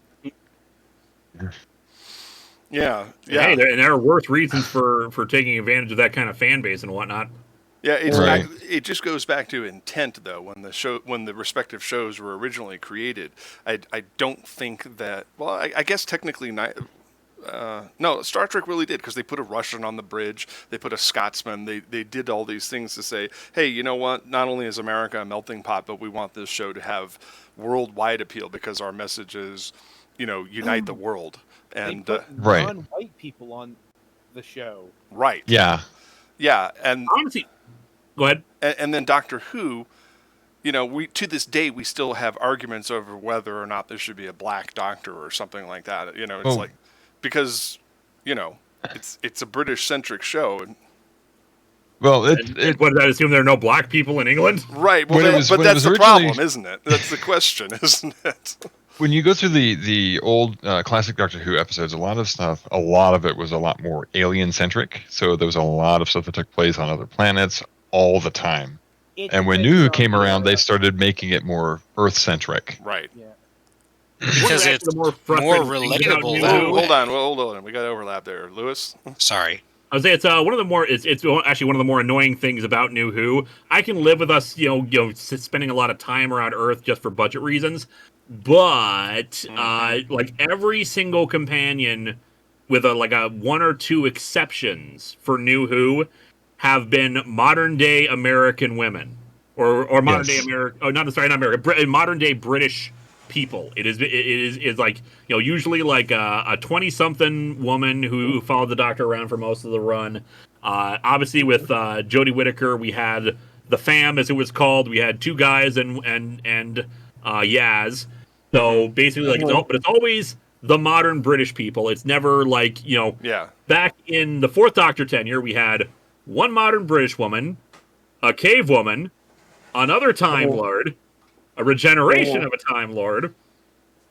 Yeah. Hey, there are worse reasons for taking advantage of that kind of fan base and whatnot. Yeah, it just goes back to intent, though. When the respective shows were originally created, I don't think that. Well, I guess technically, no, Star Trek really did, because they put a Russian on the bridge, they put a Scotsman, they did all these things to say, hey, you know what? Not only is America a melting pot, but we want this show to have worldwide appeal, because our message is, unite the world. And they put non-white people on the show. Right. Yeah. Yeah, and honestly. Go ahead. And then Doctor Who, we to this day we still have arguments over whether or not there should be a black doctor or something like that. It's like, because it's a British centric show. And, well, what does that assume there are no black people in England? Right. Well, but that's the problem, isn't it? That's the question, isn't it? When you go through the old classic Doctor Who episodes, a lot of it was a lot more alien centric. So there was a lot of stuff that took place on other planets all the time. And when New Who came around, they started making it more Earth centric. Right. Yeah. Because it's more relatable. Hold on. We got overlap there, Lewis. Sorry. I would say it's one of the more it's actually one of the more annoying things about New Who. I can live with us, spending a lot of time around Earth just for budget reasons. But every single companion, with a one or two exceptions for New Who, have been modern day American women or modern day American. Not American. Modern day British people. It is usually a 20-something woman who followed the Doctor around for most of the run. Obviously, with Jodie Whittaker, we had the Fam, as it was called. We had two guys and Yaz. So basically, but it's always the modern British people. It's never back in the Fourth Doctor tenure, we had one modern British woman, a cave woman, another Time Lord, a regeneration of a Time Lord,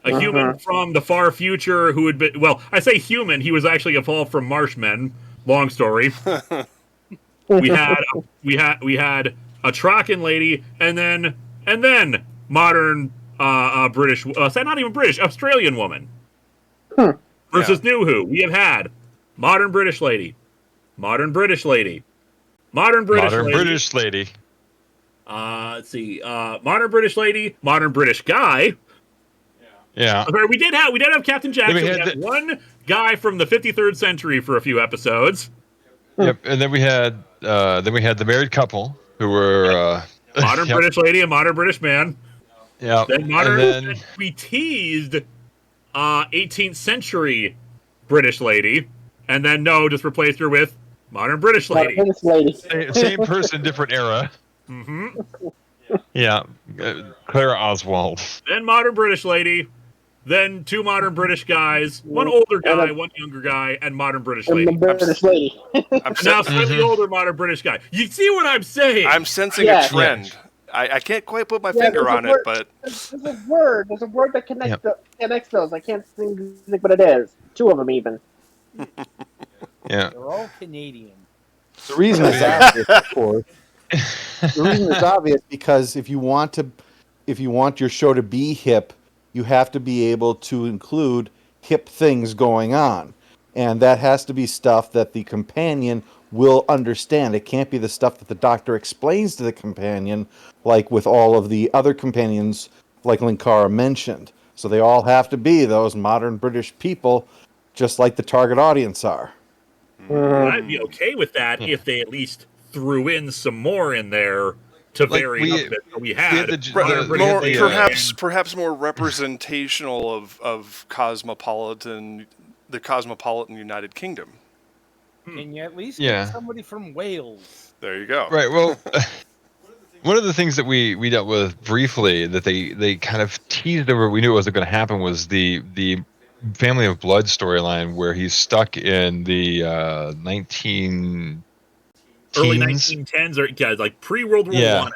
a human from the far future who had been, well, I say human, he was actually evolved from Marshmen. Long story. we had a Traken lady, and then modern British, not even British, Australian woman. Versus New Who, we have had modern British lady, modern British lady, modern British lady, Let's see. Modern British Lady, Modern British Guy. Yeah. Okay, we did have Captain Jackson. We had one guy from the 53rd century for a few episodes. Yep, and then we had the married couple who were Modern British Lady and Modern British Man. Yeah. Then we teased 18th century British Lady, and then just replaced her with Modern British Lady. British Lady. Same person, different era. Mm-hmm. Yeah, Clara Oswald. Then Modern British Lady. Then 2 Modern British guys, 1 older guy, 1 younger guy, and Modern British Lady. British Lady. And now slightly older Modern British guy. You see what I'm saying? I'm sensing a trend. I can't quite put my finger on it, but there's a word that connects those. I can't think what it is. 2 of them even. Yeah. They're all Canadian. The reason is obvious, of course. The reason is obvious because if you want your show to be hip, you have to be able to include hip things going on. And that has to be stuff that the companion will understand. It can't be the stuff that the Doctor explains to the companion, like with all of the other companions, like Linkara mentioned. So they all have to be those modern British people, just like the target audience are. I'd be okay with that if they at least threw in some more in there to vary up a bit. We had perhaps more representational of the cosmopolitan United Kingdom. Can you at least get somebody from Wales? There you go. Right. Well, one of the things that we dealt with briefly that they kind of teased over, we knew it wasn't going to happen, was the Family of Blood storyline where he's stuck in the early 1910s, or like pre-World War I.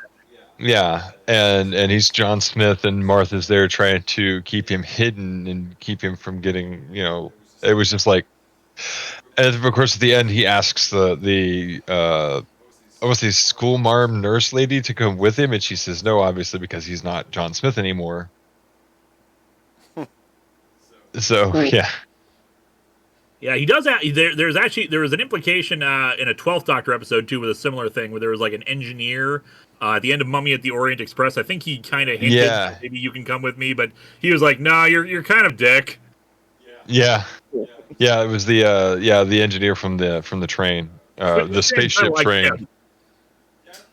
Yeah, and he's John Smith, and Martha's there trying to keep him hidden and keep him from getting, it was just like, and of course at the end he asks the school marm nurse lady to come with him, and she says no, obviously, because he's not John Smith anymore. So yeah. Yeah, he does. There was an implication in a 12th Doctor episode too with a similar thing where there was like an engineer at the end of Mummy at the Orient Express. I think he kind of hinted maybe you can come with me, but he was like, "No, you're kind of dick." Yeah, it was the engineer from the train, the spaceship train. Him.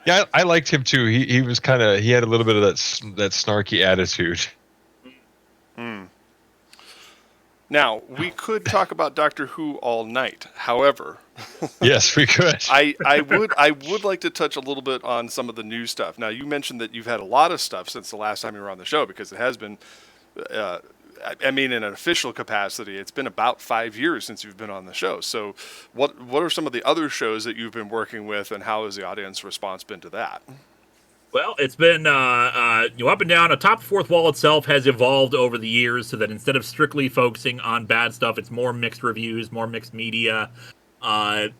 Yeah, I liked him too. He was he had a little bit of that snarky attitude. Now, we could talk about Doctor Who all night. However, yes, we could. I would like to touch a little bit on some of the new stuff. Now, you mentioned that you've had a lot of stuff since the last time you were on the show, because it has been, in an official capacity, it's been about 5 years since you've been on the show. So what are some of the other shows that you've been working with, and how has the audience response been to that? Well, it's been up and down. Atop the Fourth Wall itself has evolved over the years so that instead of strictly focusing on bad stuff, it's more mixed reviews, more mixed media. I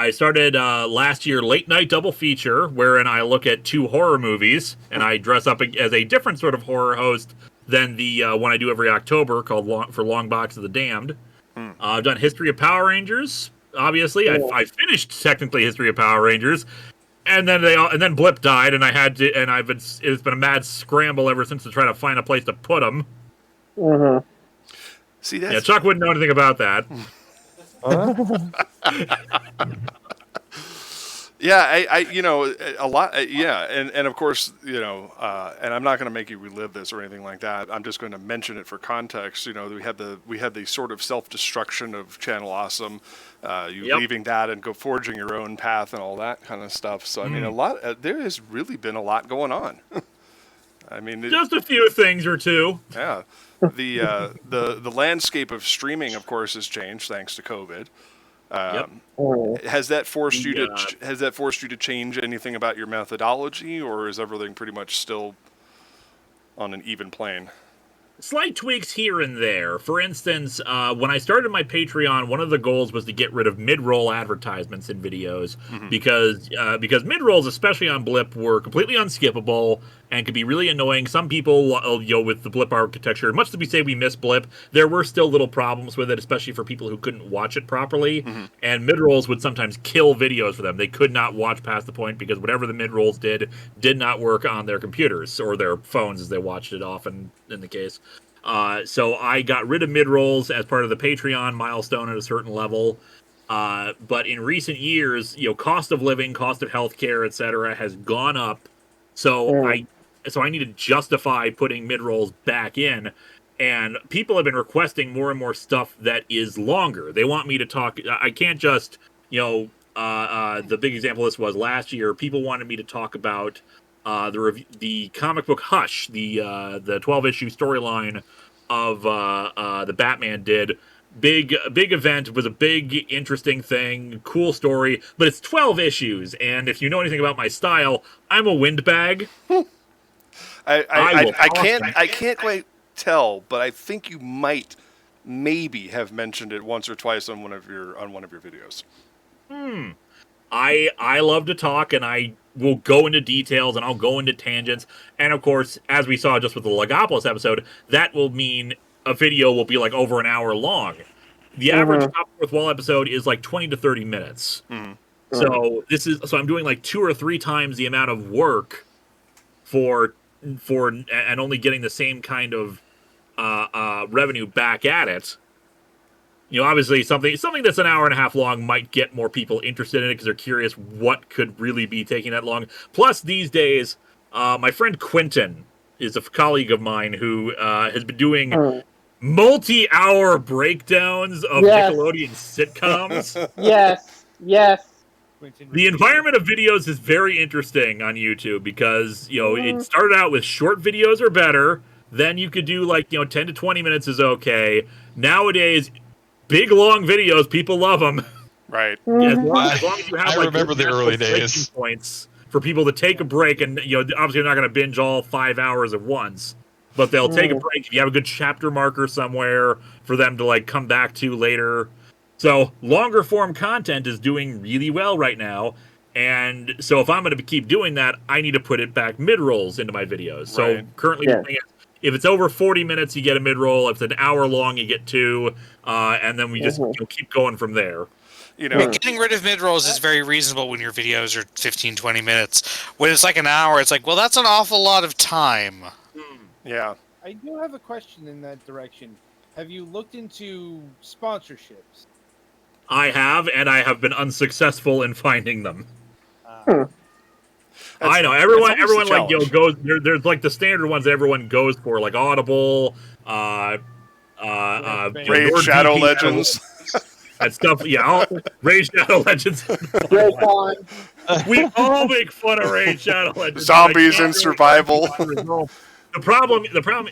started last year Late Night Double Feature, wherein I look at 2 horror movies, and I dress up as a different sort of horror host than the one I do every October called Long Box of the Damned. I've done History of Power Rangers, obviously. I finished technically History of Power Rangers. And then Blip died, and it's been a mad scramble ever since to try to find a place to put him. Mm-hmm. See, that's... Chuck wouldn't know anything about that. Yeah, a lot. And of course, and I'm not going to make you relive this or anything like that. I'm just going to mention it for context. We had the sort of self-destruction of Channel Awesome, leaving that and go forging your own path and all that kind of stuff. So a lot. There has really been a lot going on. Just a few things or two. Yeah, the landscape of streaming, of course, has changed thanks to COVID. Has that forced you to change anything about your methodology, or is everything pretty much still on an even plane? Slight tweaks here and there. For instance, when I started my Patreon, one of the goals was to get rid of mid-roll advertisements in videos, because mid-rolls, especially on Blip, were completely unskippable, and can be really annoying. Some people, with the blip architecture, much as we say we miss blip, there were still little problems with it, especially for people who couldn't watch it properly. Mm-hmm. And mid-rolls would sometimes kill videos for them. They could not watch past the point because whatever the mid-rolls did not work on their computers or their phones as they watched it often in the case. So I got rid of mid-rolls as part of the Patreon milestone at a certain level. But in recent years, cost of living, cost of healthcare, etc., has gone up. So I need to justify putting mid-rolls back in. And people have been requesting more and more stuff that is longer. They want me to talk. I can't just, the big example of this was last year. People wanted me to talk about the comic book Hush, the 12-issue storyline of the Batman did. Big event, was a big interesting thing, cool story, but it's 12 issues, and if you know anything about my style, I'm a windbag. I can't quite tell, but I think you maybe have mentioned it once or twice on one of your videos. I love to talk, and I will go into details, and I'll go into tangents, and of course, as we saw just with the Logopolis episode, that will mean a video will be like over an hour long. The average Top Fourth Wall episode is like 20 to 30 minutes. So I'm doing like 2 or 3 times the amount of work for and only getting the same kind of revenue back at it. Obviously something that's an hour and a half long might get more people interested in it because they're curious what could really be taking that long. Plus, these days, my friend Quentin is a colleague of mine who has been doing multi-hour breakdowns of Nickelodeon sitcoms. Yes. The environment of videos is very interesting on YouTube because, it started out with short videos are better. Then you could do 10 to 20 minutes is okay. Nowadays, big long videos, people love them. Right. As long as you have I remember the early days. Points for people to take a break, and obviously they're not going to binge all 5 hours at once, but they'll take a break if you have a good chapter marker somewhere for them to come back to later. So longer form content is doing really well right now, and so if I'm going to keep doing that, I need to put it back mid-rolls into my videos. So currently, if it's over 40 minutes, you get a mid-roll. If it's an hour long, you get 2, and then we just keep going from there. Getting rid of mid-rolls is very reasonable when your videos are 15, 20 minutes. When it's like an hour, it's like, well, that's an awful lot of time. Yeah. I do have a question in that direction. Have you looked into sponsorships? I have, and I have been unsuccessful in finding them. I know everyone goes. There's the standard ones that everyone goes for, like Audible, Raid Shadow Legends. That stuff, Raid Shadow Legends. We all make fun of Raid Shadow Legends. Zombies in survival. The problem,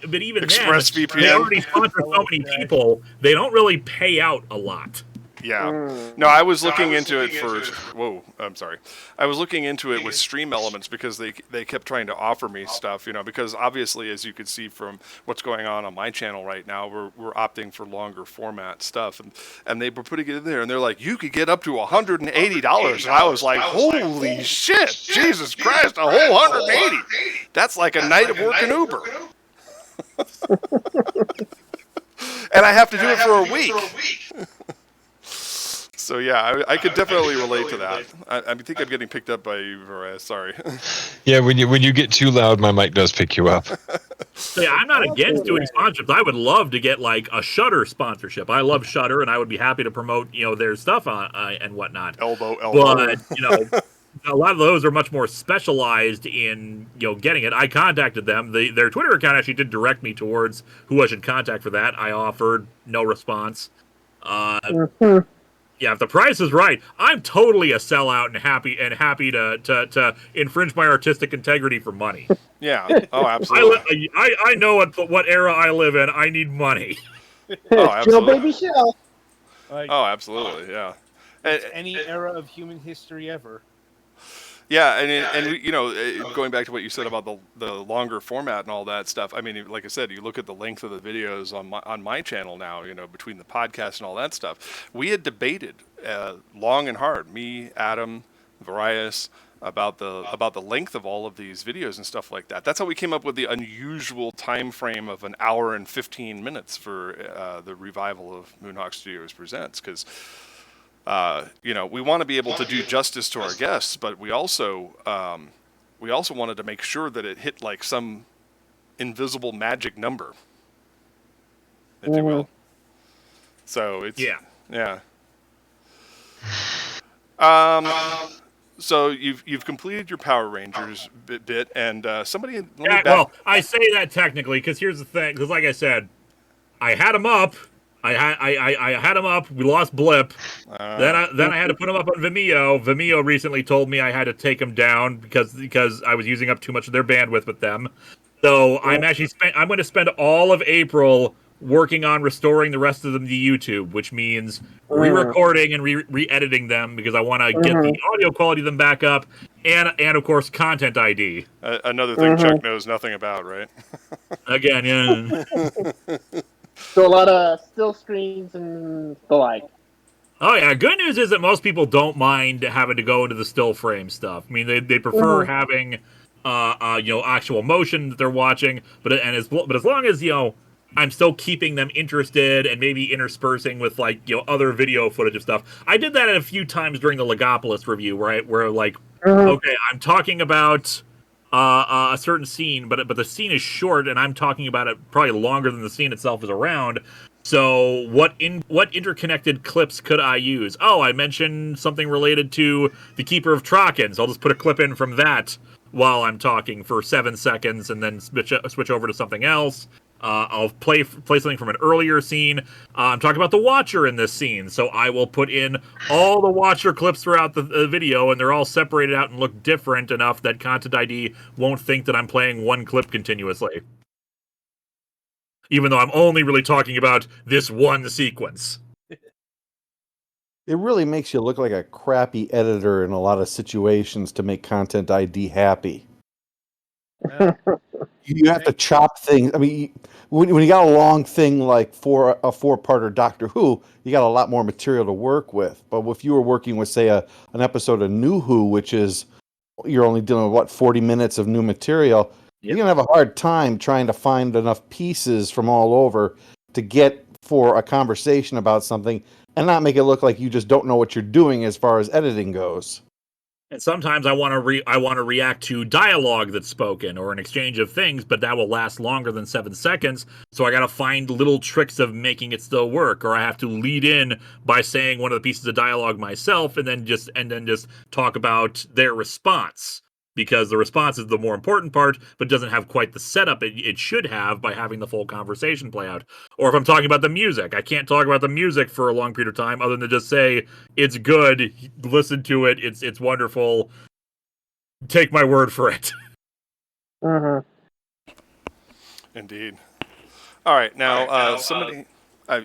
but even Express then, VPN. they already sponsor so many people, they don't really pay out a lot. Yeah. No, I was looking into it for. Whoa, I'm sorry. I was looking into it with Stream Elements because they kept trying to offer me stuff, because obviously, as you can see from what's going on my channel right now, we're opting for longer format stuff, and they were putting it in there, and they're like, you could get up to $180, and I was like, holy shit, Jesus Christ, a whole 180. That's like a night of work in Uber. And I have to do it for a week. So yeah, I could definitely relate to that. I think I'm getting picked up by you, Varias. Sorry. Yeah, when you get too loud, my mic does pick you up. So yeah, I'm not against doing sponsorships. I would love to get a Shudder sponsorship. I love Shudder, and I would be happy to promote their stuff on and whatnot. Elbow. But a lot of those are much more specialized in getting it. I contacted them. Their Twitter account actually did direct me towards who I should contact for that. I offered, no response. Yeah, if the price is right, I'm totally a sellout and happy to infringe my artistic integrity for money. Yeah. Oh, absolutely. I know what era I live in. I need money. Oh, absolutely. Baby shell. Oh, absolutely. Yeah. Any era of human history ever. Yeah, and going back to what you said about the longer format and all that stuff. I mean, like I said, you look at the length of the videos on my channel now. Between the podcast and all that stuff, we had debated long and hard. Me, Adam, Varias, about the length of all of these videos and stuff like that. That's how we came up with the unusual time frame of an hour and 15 minutes for the revival of Moonhawk Studios Presents, because we want to be able to do justice to our guests, but we also wanted to make sure that it hit like some invisible magic number, if you will. So it's yeah. So you've completed your Power Rangers bit, and somebody. Well, I say that technically because here's the thing. Because like I said, I had them up. I had them up. We lost Blip. Then I had to put them up on Vimeo. Vimeo recently told me I had to take them down because I was using up too much of their bandwidth with them. So I'm going to spend all of April working on restoring the rest of them to YouTube, which means re-recording and re-editing them because I want to get the audio quality of them back up, and of course content ID. Another thing Chuck knows nothing about, right? Again, yeah. So a lot of still screens and the like. Oh yeah, good news is that most people don't mind having to go into the still frame stuff. I mean, they prefer having actual motion that they're watching, but as long as I'm still keeping them interested and maybe interspersing with other video footage of stuff. I did that a few times during the Legopolis review, where okay, I'm talking about a certain scene, but the scene is short, and I'm talking about it probably longer than the scene itself is around. So what interconnected clips could I use? Oh, I mentioned something related to the Keeper of Traken, so I'll just put a clip in from that while I'm talking for 7 seconds, and then switch over to something else. I'll play something from an earlier scene. I'm talking about the Watcher in this scene, so I will put in all the Watcher clips throughout the video, and they're all separated out and look different enough that Content ID won't think that I'm playing one clip continuously. Even though I'm only really talking about this one sequence. It really makes you look like a crappy editor in a lot of situations to make Content ID happy. You have to chop things. I mean, when you got a long thing like for a 4-parter Doctor Who, you got a lot more material to work with. But if you were working with, say, an episode of New Who, which is you're only dealing with 40 minutes of new material, you're gonna have a hard time trying to find enough pieces from all over to get for a conversation about something and not make it look like you just don't know what you're doing as far as editing goes. And sometimes I want to react to dialogue that's spoken or an exchange of things, but that will last longer than 7 seconds. So I got to find little tricks of making it still work, or I have to lead in by saying one of the pieces of dialogue myself, and then just talk about their response. Because the response is the more important part, but doesn't have quite the setup it should have by having the full conversation play out. Or if I'm talking about the music, I can't talk about the music for a long period of time other than just say, it's good, listen to it, it's wonderful, take my word for it. Indeed. All right, now, somebody...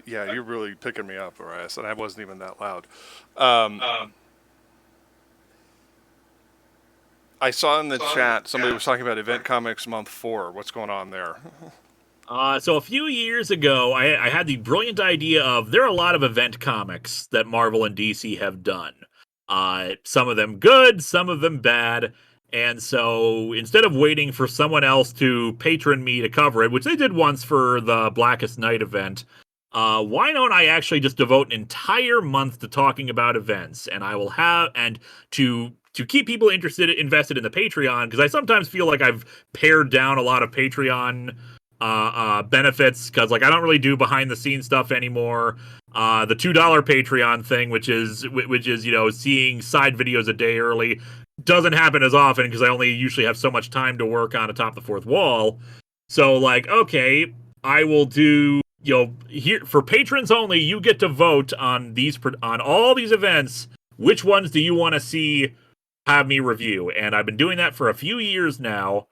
yeah, you're really picking me up, Arias, and I wasn't even that loud. I saw in the chat somebody was talking about Event Comics Month 4. What's going on there? So a few years ago, I had the brilliant idea of there are a lot of event comics that Marvel and DC have done. Some of them good, some of them bad. And so instead of waiting for someone else to patron me to cover it, which they did once for the Blackest Night event, why don't I actually just devote an entire month to talking about events? And I will to keep people invested in the Patreon, because I sometimes feel like I've pared down a lot of Patreon benefits, because I don't really do behind the scenes stuff anymore. The $2 Patreon thing, which is seeing side videos a day early, doesn't happen as often because I only usually have so much time to work on Atop the Fourth Wall. So okay, I will do here for patrons only. You get to vote on all these events. Which ones do you want to see have me review? And I've been doing that for a few years now,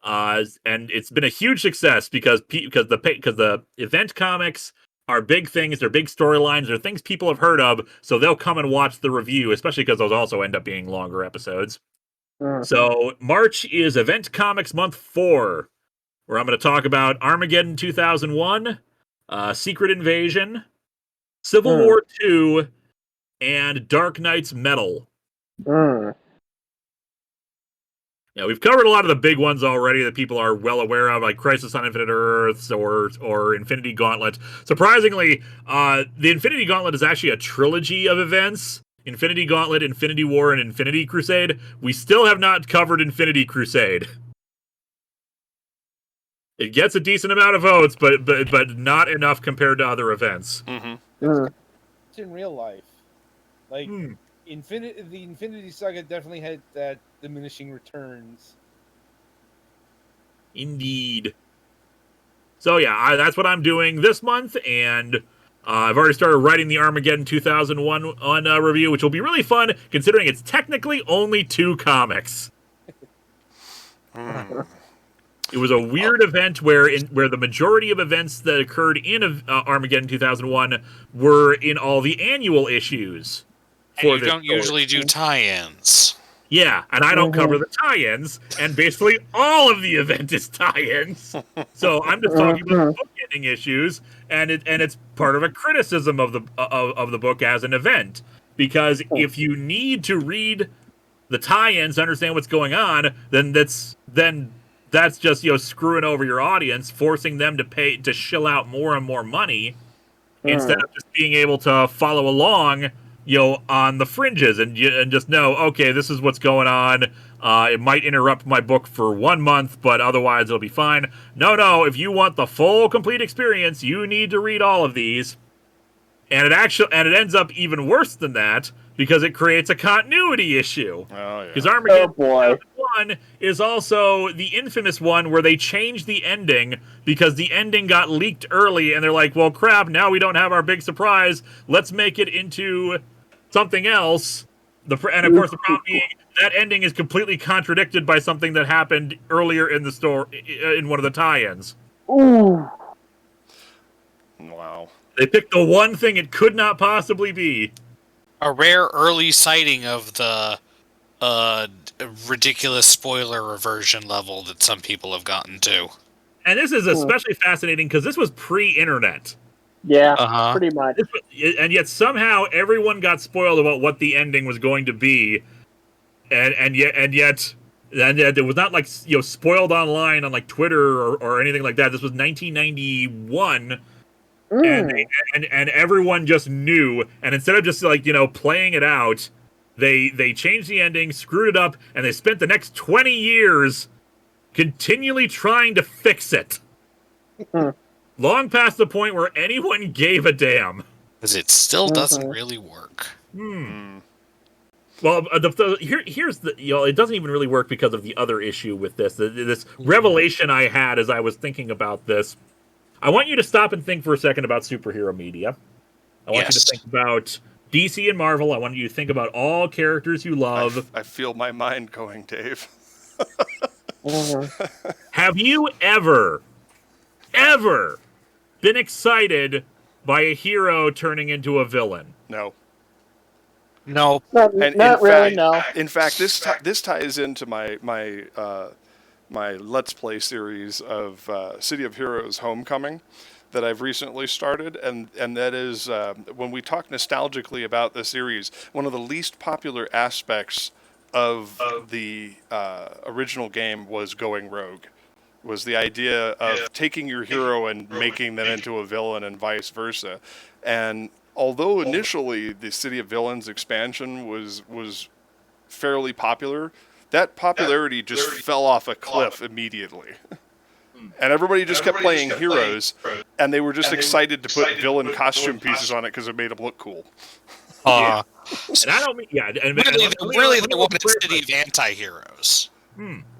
and it's been a huge success because the event comics are big things, they're big storylines, they're things people have heard of, so they'll come and watch the review, especially because those also end up being longer episodes. So March is Event Comics Month 4, where I'm going to talk about Armageddon 2001, Secret Invasion, Civil War 2, and Dark Knight's Metal. Yeah, we've covered a lot of the big ones already that people are well aware of, like Crisis on Infinite Earths or Infinity Gauntlet. Surprisingly, the Infinity Gauntlet is actually a trilogy of events. Infinity Gauntlet, Infinity War, and Infinity Crusade. We still have not covered Infinity Crusade. It gets a decent amount of votes, but not enough compared to other events. It's in real life. Like, the Infinity Saga definitely had that diminishing returns. Indeed. So yeah, that's what I'm doing this month, and I've already started writing the Armageddon 2001 on review, which will be really fun, considering it's technically only 2 comics. It was a weird event where the majority of events that occurred in Armageddon 2001 were in all the annual issues. And you don't usually do tie-ins. Yeah, and I don't cover the tie-ins, and basically all of the event is tie-ins. So I'm just talking about the book ending issues, and it's part of a criticism of the book as an event, because if you need to read the tie-ins to understand what's going on, then that's just screwing over your audience, forcing them to shill out more and more money instead of just being able to follow along. On the fringes and just know, okay, this is what's going on. It might interrupt my book for 1 month, but otherwise it'll be fine. No, if you want the full, complete experience, you need to read all of these. And it ends up even worse than that, because it creates a continuity issue. Oh, yeah. Because Armageddon 1 is also the infamous one where they changed the ending because the ending got leaked early, and they're like, well, crap, now we don't have our big surprise. Let's make it into something else. And of course, the problem being that ending is completely contradicted by something that happened earlier in the story, in one of the tie-ins. Ooh. Wow. They picked the one thing it could not possibly be. A rare early sighting of the ridiculous spoiler reversion level that some people have gotten to. And this is especially fascinating because this was pre-internet. Yeah, pretty much. And yet somehow everyone got spoiled about what the ending was going to be, and yet it was not like spoiled online on like Twitter or anything like that. This was 1991. And everyone just knew, and instead of just playing it out, they changed the ending, screwed it up, and they spent the next 20 years continually trying to fix it. Long past the point where anyone gave a damn. Because it still doesn't really work. Well, here's the it doesn't even really work because of the other issue with this. This revelation I had as I was thinking about this. I want you to stop and think for a second about superhero media. I want you to think about DC and Marvel. I want you to think about all characters you love. I feel my mind going, Dave. Have you ever been excited by a hero turning into a villain? No. No. Not really, no. In fact, this ties into my Let's Play series of City of Heroes Homecoming that I've recently started, and that is, when we talk nostalgically about the series, one of the least popular aspects of the original game was going rogue. Was the idea of taking your hero and making them into a villain and vice versa. And although initially the City of Villains expansion was fairly popular, that popularity just fell off a cliff immediately. And everybody just kept playing heroes, and they were just excited to put villain costume pieces on it because it made them look cool. And I don't mean... Yeah, and really they wanted a city of anti-heroes.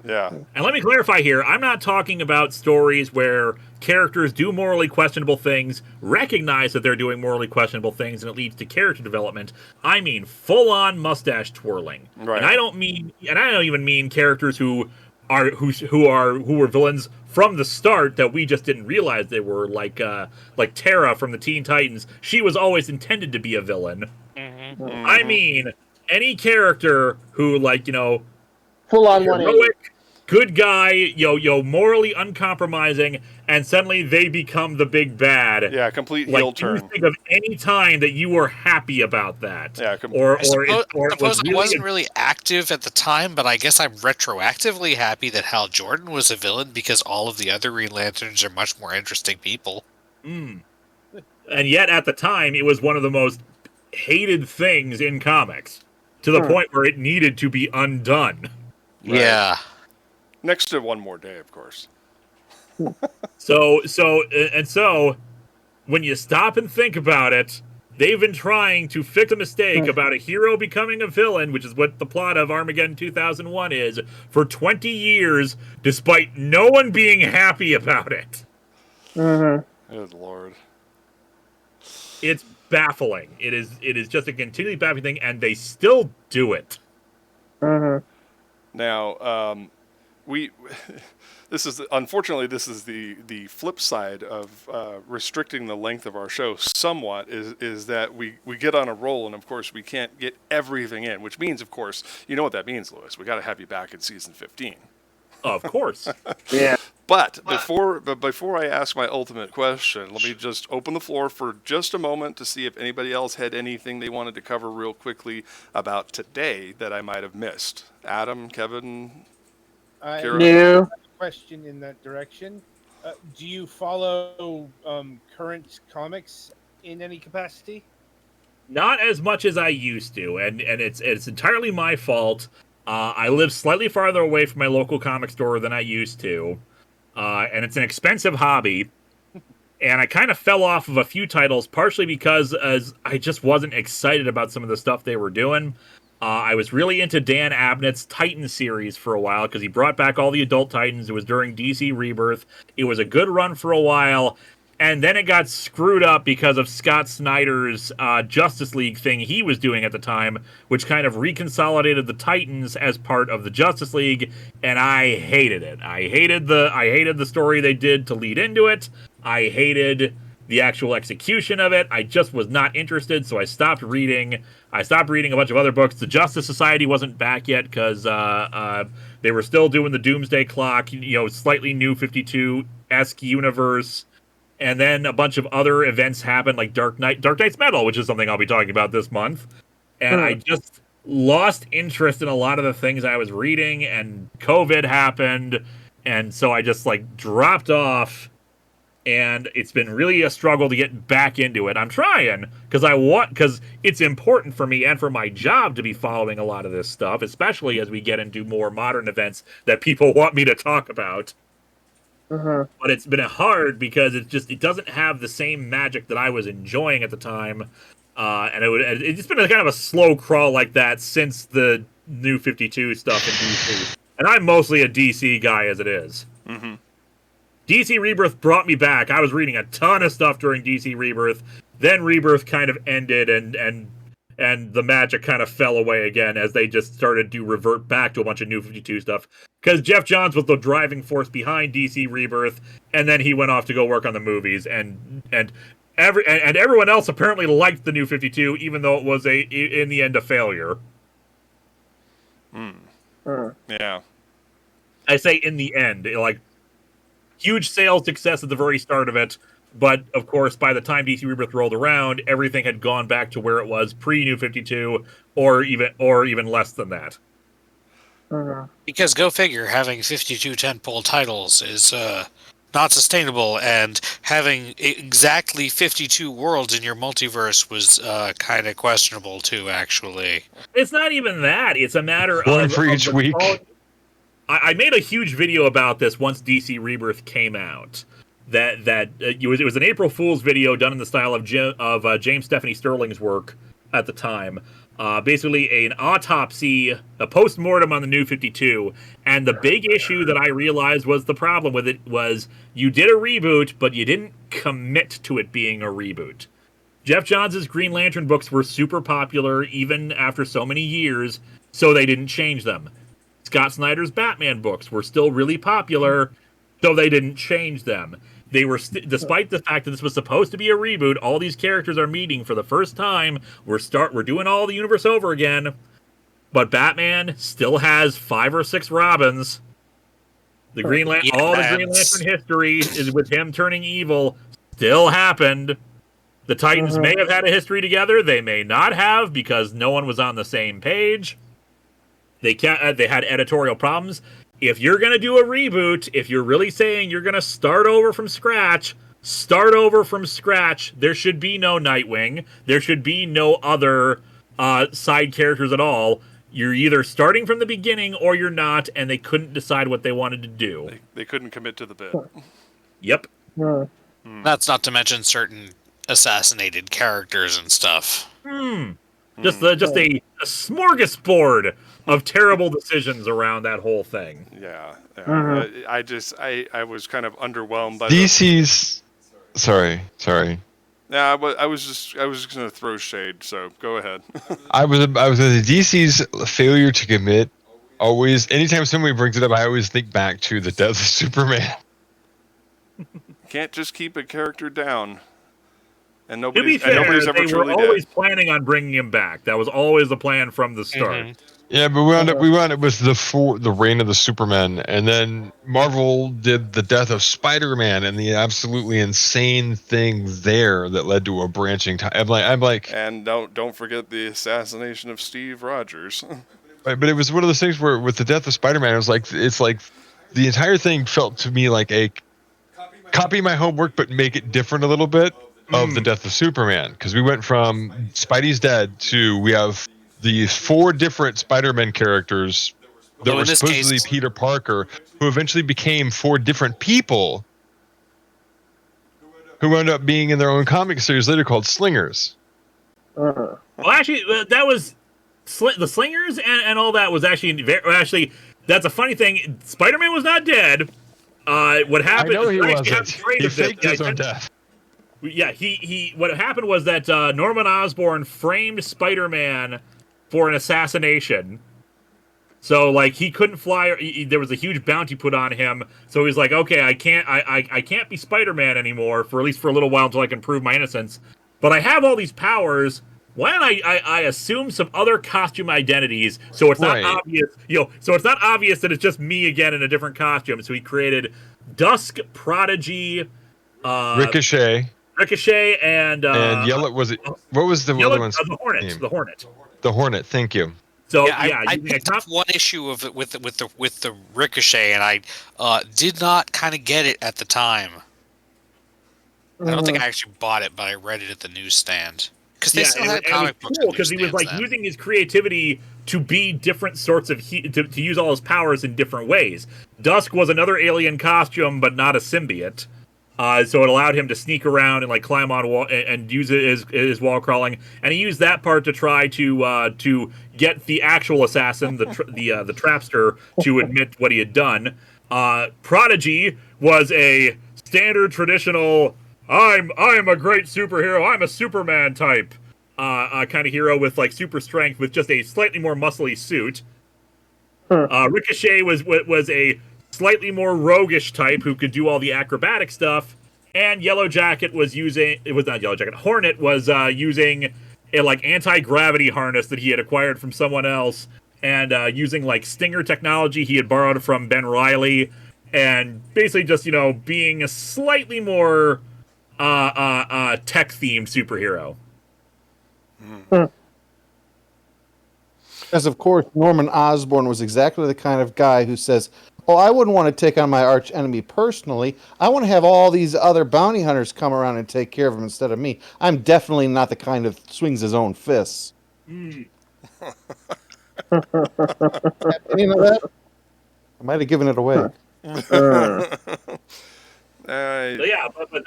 Yeah. And let me clarify here, I'm not talking about stories where characters do morally questionable things, recognize that they're doing morally questionable things, and it leads to character development. I mean full-on mustache twirling. Right. And I don't even mean characters who were villains from the start that we just didn't realize they were, like Terra from the Teen Titans. She was always intended to be a villain. I mean any character who, full on 180. good guy, morally uncompromising, and suddenly they become the big bad. Yeah, complete like, heel turn. Can you think of any time that you were happy about that? Yeah, I suppose I wasn't really active at the time, but I guess I'm retroactively happy that Hal Jordan was a villain because all of the other Green Lanterns are much more interesting people. And yet, at the time, it was one of the most hated things in comics, to the point where it needed to be undone. Right. Yeah. Next to One More Day, of course. So, when you stop and think about it, they've been trying to fix a mistake about a hero becoming a villain, which is what the plot of Armageddon 2001 is, for 20 years, despite no one being happy about it. Good Lord. It's baffling. It is just a continually baffling thing, and they still do it. Now, this is the flip side of restricting the length of our show somewhat is that we get on a roll, and of course we can't get everything in, which means, of course, you know what that means, Lewis. We got to have you back in season 15. Of course. Yeah. But before I ask my ultimate question, let me just open the floor for just a moment to see if anybody else had anything they wanted to cover real quickly about today that I might have missed. Adam, Kevin, Kira? No. Question in that direction. Do you follow current comics in any capacity? Not as much as I used to, and it's entirely my fault. I live slightly farther away from my local comic store than I used to, and it's an expensive hobby. And I kind of fell off of a few titles, partially because I just wasn't excited about some of the stuff they were doing. I was really into Dan Abnett's Titan series for a while because he brought back all the adult Titans. It was during DC Rebirth. It was a good run for a while, and then it got screwed up because of Scott Snyder's Justice League thing he was doing at the time, which kind of reconsolidated the Titans as part of the Justice League, and I hated it. I hated the story they did to lead into it. I hated the actual execution of it. I just was not interested, so I stopped reading. I stopped reading a bunch of other books. The Justice Society wasn't back yet because they were still doing the Doomsday Clock, slightly new 52-esque universe. And then a bunch of other events happened, like Dark Knight's Metal, which is something I'll be talking about this month. And I just lost interest in a lot of the things I was reading, and COVID happened, and so I just dropped off. And it's been really a struggle to get back into it. I'm trying because it's important for me and for my job to be following a lot of this stuff, especially as we get into more modern events that people want me to talk about. But it's been hard because it doesn't have the same magic that I was enjoying at the time, and it's been a kind of a slow crawl like that since the New 52 stuff in DC. And I'm mostly a DC guy as it is. DC Rebirth brought me back. I was reading a ton of stuff during DC Rebirth. Then Rebirth kind of ended, and the magic kind of fell away again as they just started to revert back to a bunch of New 52 stuff. Because Jeff Johns was the driving force behind DC Rebirth, and then he went off to go work on the movies, and everyone else apparently liked the New 52, even though it was in the end a failure. Yeah. I say in the end, huge sales success at the very start of it, but of course, by the time DC Rebirth rolled around, everything had gone back to where it was pre-New 52, or even less than that. Because go figure, having 52 tentpole titles is not sustainable, and having exactly 52 worlds in your multiverse was kind of questionable too. Actually, it's not even that; it's a matter of one for each week. I made a huge video about this once DC Rebirth came out. It was an April Fool's video done in the style of James Stephanie Sterling's work at the time. Basically, an autopsy, a post-mortem on the New 52. And the big issue that I realized was the problem with it was you did a reboot, but you didn't commit to it being a reboot. Jeff Johns' Green Lantern books were super popular even after so many years, so they didn't change them. Scott Snyder's Batman books were still really popular, so they didn't change them. They were, despite the fact that this was supposed to be a reboot, all these characters are meeting for the first time. We're doing all the universe over again, but Batman still has 5 or 6 Robins, The all the Green Lantern history is with him turning evil still happened. The Titans may have had a history together. They may not have because no one was on the same page. They had editorial problems. If you're going to do a reboot, if you're really saying you're going to start over from scratch. There should be no Nightwing. There should be no other side characters at all. You're either starting from the beginning or you're not, and they couldn't decide what they wanted to do. They couldn't commit to the bit. Yep. That's not to mention certain assassinated characters and stuff. Just a smorgasbord of terrible decisions around that whole thing. Yeah. I was kind of underwhelmed by DC's. Sorry. Yeah, I was just going to throw shade. So go ahead. I was the DC's failure to commit. Always, anytime somebody brings it up, I always think back to the death of Superman. Can't just keep a character down. And To be fair, nobody's ever they truly were always dead. planning on bringing him back. That was always the plan from the start. Yeah, but we wound up with the reign of the Superman, and then Marvel did the death of Spider-Man and the absolutely insane thing there that led to a branching time. I'm like, and don't forget the assassination of Steve Rogers. Right, but it was one of those things where with the death of Spider-Man, it's like the entire thing felt to me like a copy my homework but make it different a little bit of the death of Superman, because we went from Spidey's dead to we have the 4 different Spider-Man characters that were supposedly Peter Parker, who eventually became 4 different people who wound up being in their own comic series later called Slingers. Well, actually, that was the Slingers and all that was actually that's a funny thing. Spider-Man was not dead. What happened? I know he wasn't. He He faked his own death. Yeah, he. What happened was that Norman Osborn framed Spider-Man for an assassination. So like he couldn't fly. There was a huge bounty put on him. So he's like, okay, I can't be Spider-Man anymore for at least for a little while until I can prove my innocence. But I have all these powers. Why don't I assume some other costume identities so it's not obvious, so it's not obvious that it's just me again in a different costume. So he created Dusk, Prodigy, Ricochet, and Yellow. Was it? What was the other one's the Hornet? name? The Hornet. The Hornet. Thank you. So I picked up one issue of it with the Ricochet, and I did not kind of get it at the time. I don't think I actually bought it, but I read it at the newsstand. Because they still had comic books. Cool, because he was like using his creativity to be different sorts of to use all his powers in different ways. Dusk was another alien costume, but not a symbiote. So it allowed him to sneak around and like climb on wall and use it as wall crawling. And he used that part to try to get the actual assassin, the trapster, to admit what he had done. Prodigy was a standard traditional. I'm a great superhero. I'm a Superman type kind of hero with like super strength with just a slightly more muscly suit. Ricochet was a slightly more roguish type who could do all the acrobatic stuff, and Yellow Jacket was using. It was not Yellow Jacket. Hornet was using a like anti-gravity harness that he had acquired from someone else, and using like Stinger technology he had borrowed from Ben Reilly, and basically just being a slightly more tech-themed superhero. As of course, Norman Osborn was exactly the kind of guy who says, "Oh, I wouldn't want to take on my arch enemy personally. I want to have all these other bounty hunters come around and take care of him instead of me. I'm definitely not the kind of swings his own fists." Any of that? I might have given it away. But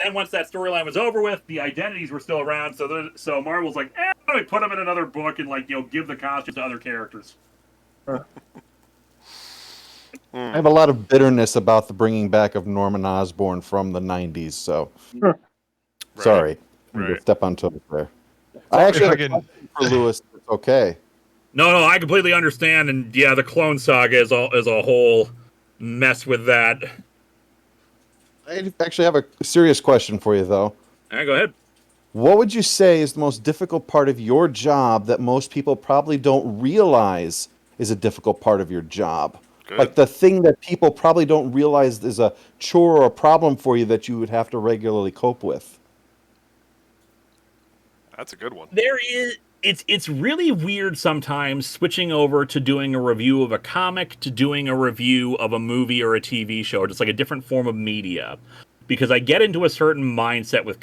then once that storyline was over with, the identities were still around. So Marvel's like, let me put them in another book and give the costumes to other characters. I have a lot of bitterness about the bringing back of Norman Osborn from the 90s, so sorry. I'm going to step on toes there. I actually have a question for Lewis. It's okay. No, I completely understand, and yeah, the Clone Saga is a whole mess with that. I actually have a serious question for you, though. All right, go ahead. What would you say is the most difficult part of your job that most people probably don't realize is a difficult part of your job? Good. Like the thing that people probably don't realize is a chore or a problem for you that you would have to regularly cope with. That's a good one. There is. It's really weird sometimes switching over to doing a review of a comic to doing a review of a movie or a TV show, or just like a different form of media, because I get into a certain mindset with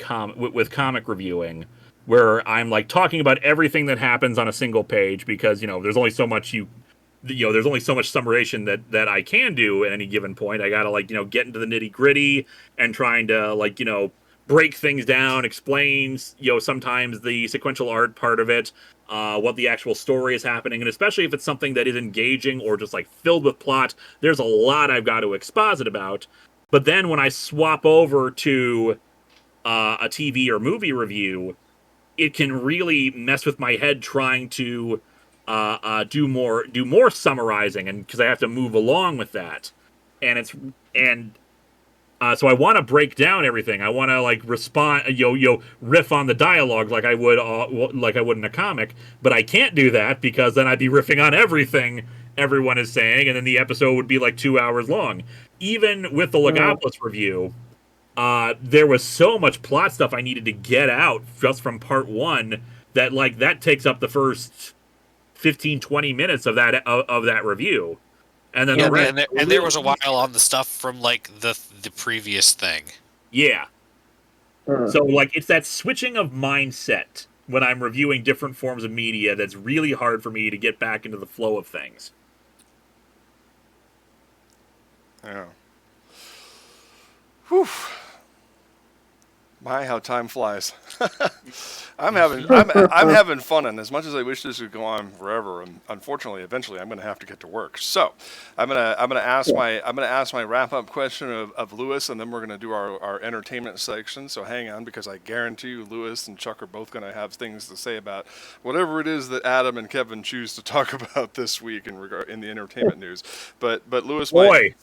comic reviewing, where I'm like talking about everything that happens on a single page, because there's only so much there's only so much summarization that I can do at any given point. I gotta get into the nitty gritty and trying to break things down, explain, sometimes the sequential art part of it, what the actual story is happening, and especially if it's something that is engaging or just filled with plot, there's a lot I've got to exposit about. But then when I swap over to a TV or movie review, it can really mess with my head trying to do more summarizing, and because I have to move along with that, so I want to break down everything. I want to respond, riff on the dialogue like I would in a comic. But I can't do that because then I'd be riffing on everything everyone is saying, and then the episode would be 2 hours long. Even with the Logopolis review, there was so much plot stuff I needed to get out just from part one that that takes up the first 15-20 minutes of that review. And then there was a while on the stuff from the previous thing. Yeah. So it's that switching of mindset when I'm reviewing different forms of media that's really hard for me to get back into the flow of things. Yeah. Whew. My, how time flies. I'm having fun, and as much as I wish this would go on forever, unfortunately, eventually, I'm going to have to get to work. So, I'm gonna ask my wrap up question of Lewis, and then we're going to do our entertainment section. So hang on, because I guarantee you, Lewis and Chuck are both going to have things to say about whatever it is that Adam and Kevin choose to talk about this week in the entertainment news. But Lewis, boy.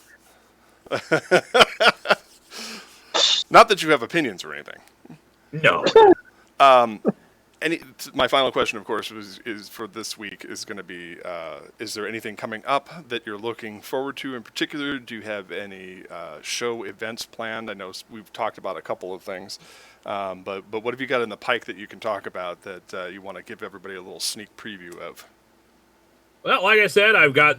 Not that you have opinions or anything. No. My final question, of course, is for this week is going to be: is there anything coming up that you're looking forward to in particular? Do you have any show events planned? I know we've talked about a couple of things, but what have you got in the pike that you can talk about that you want to give everybody a little sneak preview of? Well, like I said, I've got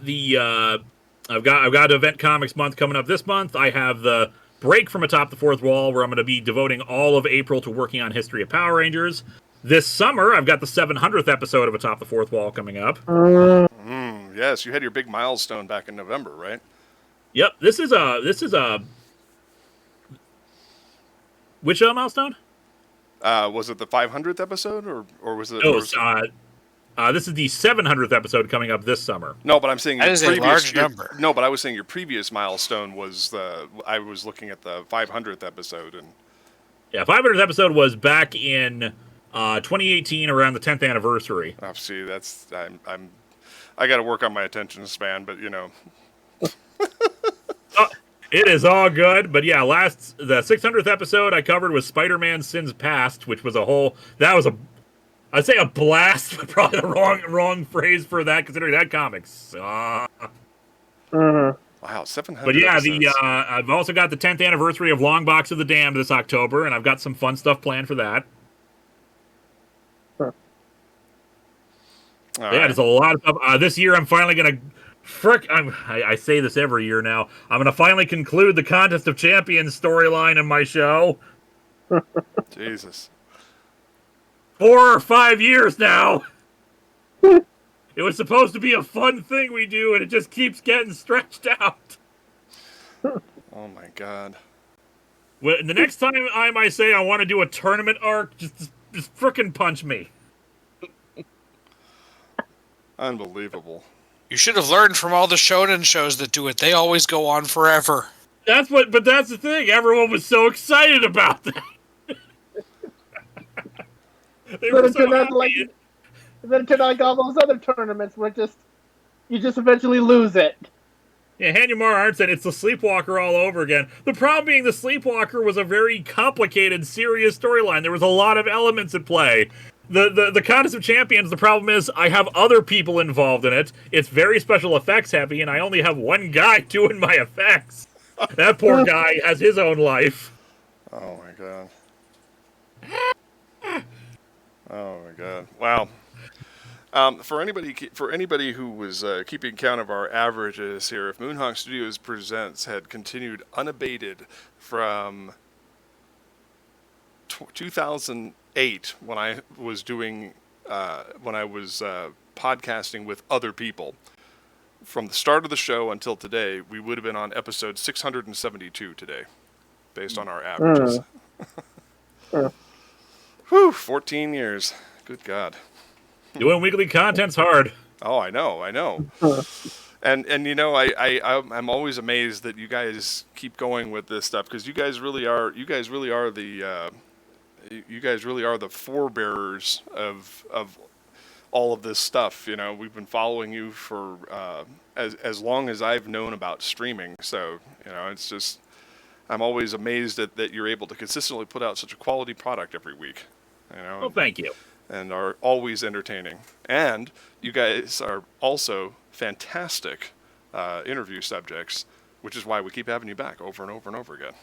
Event Comics Month coming up this month. I have the break from Atop the Fourth Wall, where I'm going to be devoting all of April to working on History of Power Rangers. This summer, I've got the 700th episode of Atop the Fourth Wall coming up. Yes, you had your big milestone back in November, right? Yep. This is a which milestone? Was it the 500th episode, or was it? No, this is the 700th episode coming up this summer. No, but I'm saying that is a large number. No, but I was saying your previous milestone was I was looking at the 500th episode, and 500th episode was back in 2018, around the 10th anniversary. Oh, see, I got to work on my attention span, but It is all good, but yeah, the 600th episode I covered was Spider-Man Sins Past, which was I'd say a blast, but probably the wrong phrase for that, considering that comic sucked. Wow, 700. But yeah, I've also got the 10th anniversary of Long Box of the Damned this October, and I've got some fun stuff planned for that. There's a lot of stuff. This year, I'm finally gonna I say this every year now. I'm gonna finally conclude the Contest of Champions storyline in my show. Jesus. 4 or 5 years now. It was supposed to be a fun thing we do, and it just keeps getting stretched out. Oh my God. Well, the next time I might say I want to do a tournament arc, just frickin' punch me. Unbelievable. You should have learned from all the shonen shows that do it. They always go on forever. But that's the thing. Everyone was so excited about that. They were so happy. Then it turned out like all those other tournaments where you just eventually lose it. Yeah, Hanumar Arndt said it's the Sleepwalker all over again. The problem being the Sleepwalker was a very complicated, serious storyline. There was a lot of elements at play. the Contest of Champions, the problem is I have other people involved in it. It's very special effects heavy, and I only have one guy doing my effects. That poor guy has his own life. Oh my god. Oh my god. Wow. For anybody who was keeping count of our averages here, if Moonhawk Studios Presents had continued unabated from 2008, when I was podcasting with other people, from the start of the show until today, we would have been on episode 672 today, based on our averages. Whew, 14 years. Good God. Doing weekly content's hard. Oh, I know. And you know, I'm always amazed that you guys keep going with this stuff, because you guys really are the forebearers of all of this stuff. You know, we've been following you for as long as I've known about streaming. So, you know, it's just, I'm always amazed that you're able to consistently put out such a quality product every week. You know. Well, thank you. And are always entertaining. And you guys are also fantastic interview subjects, which is why we keep having you back over and over and over again.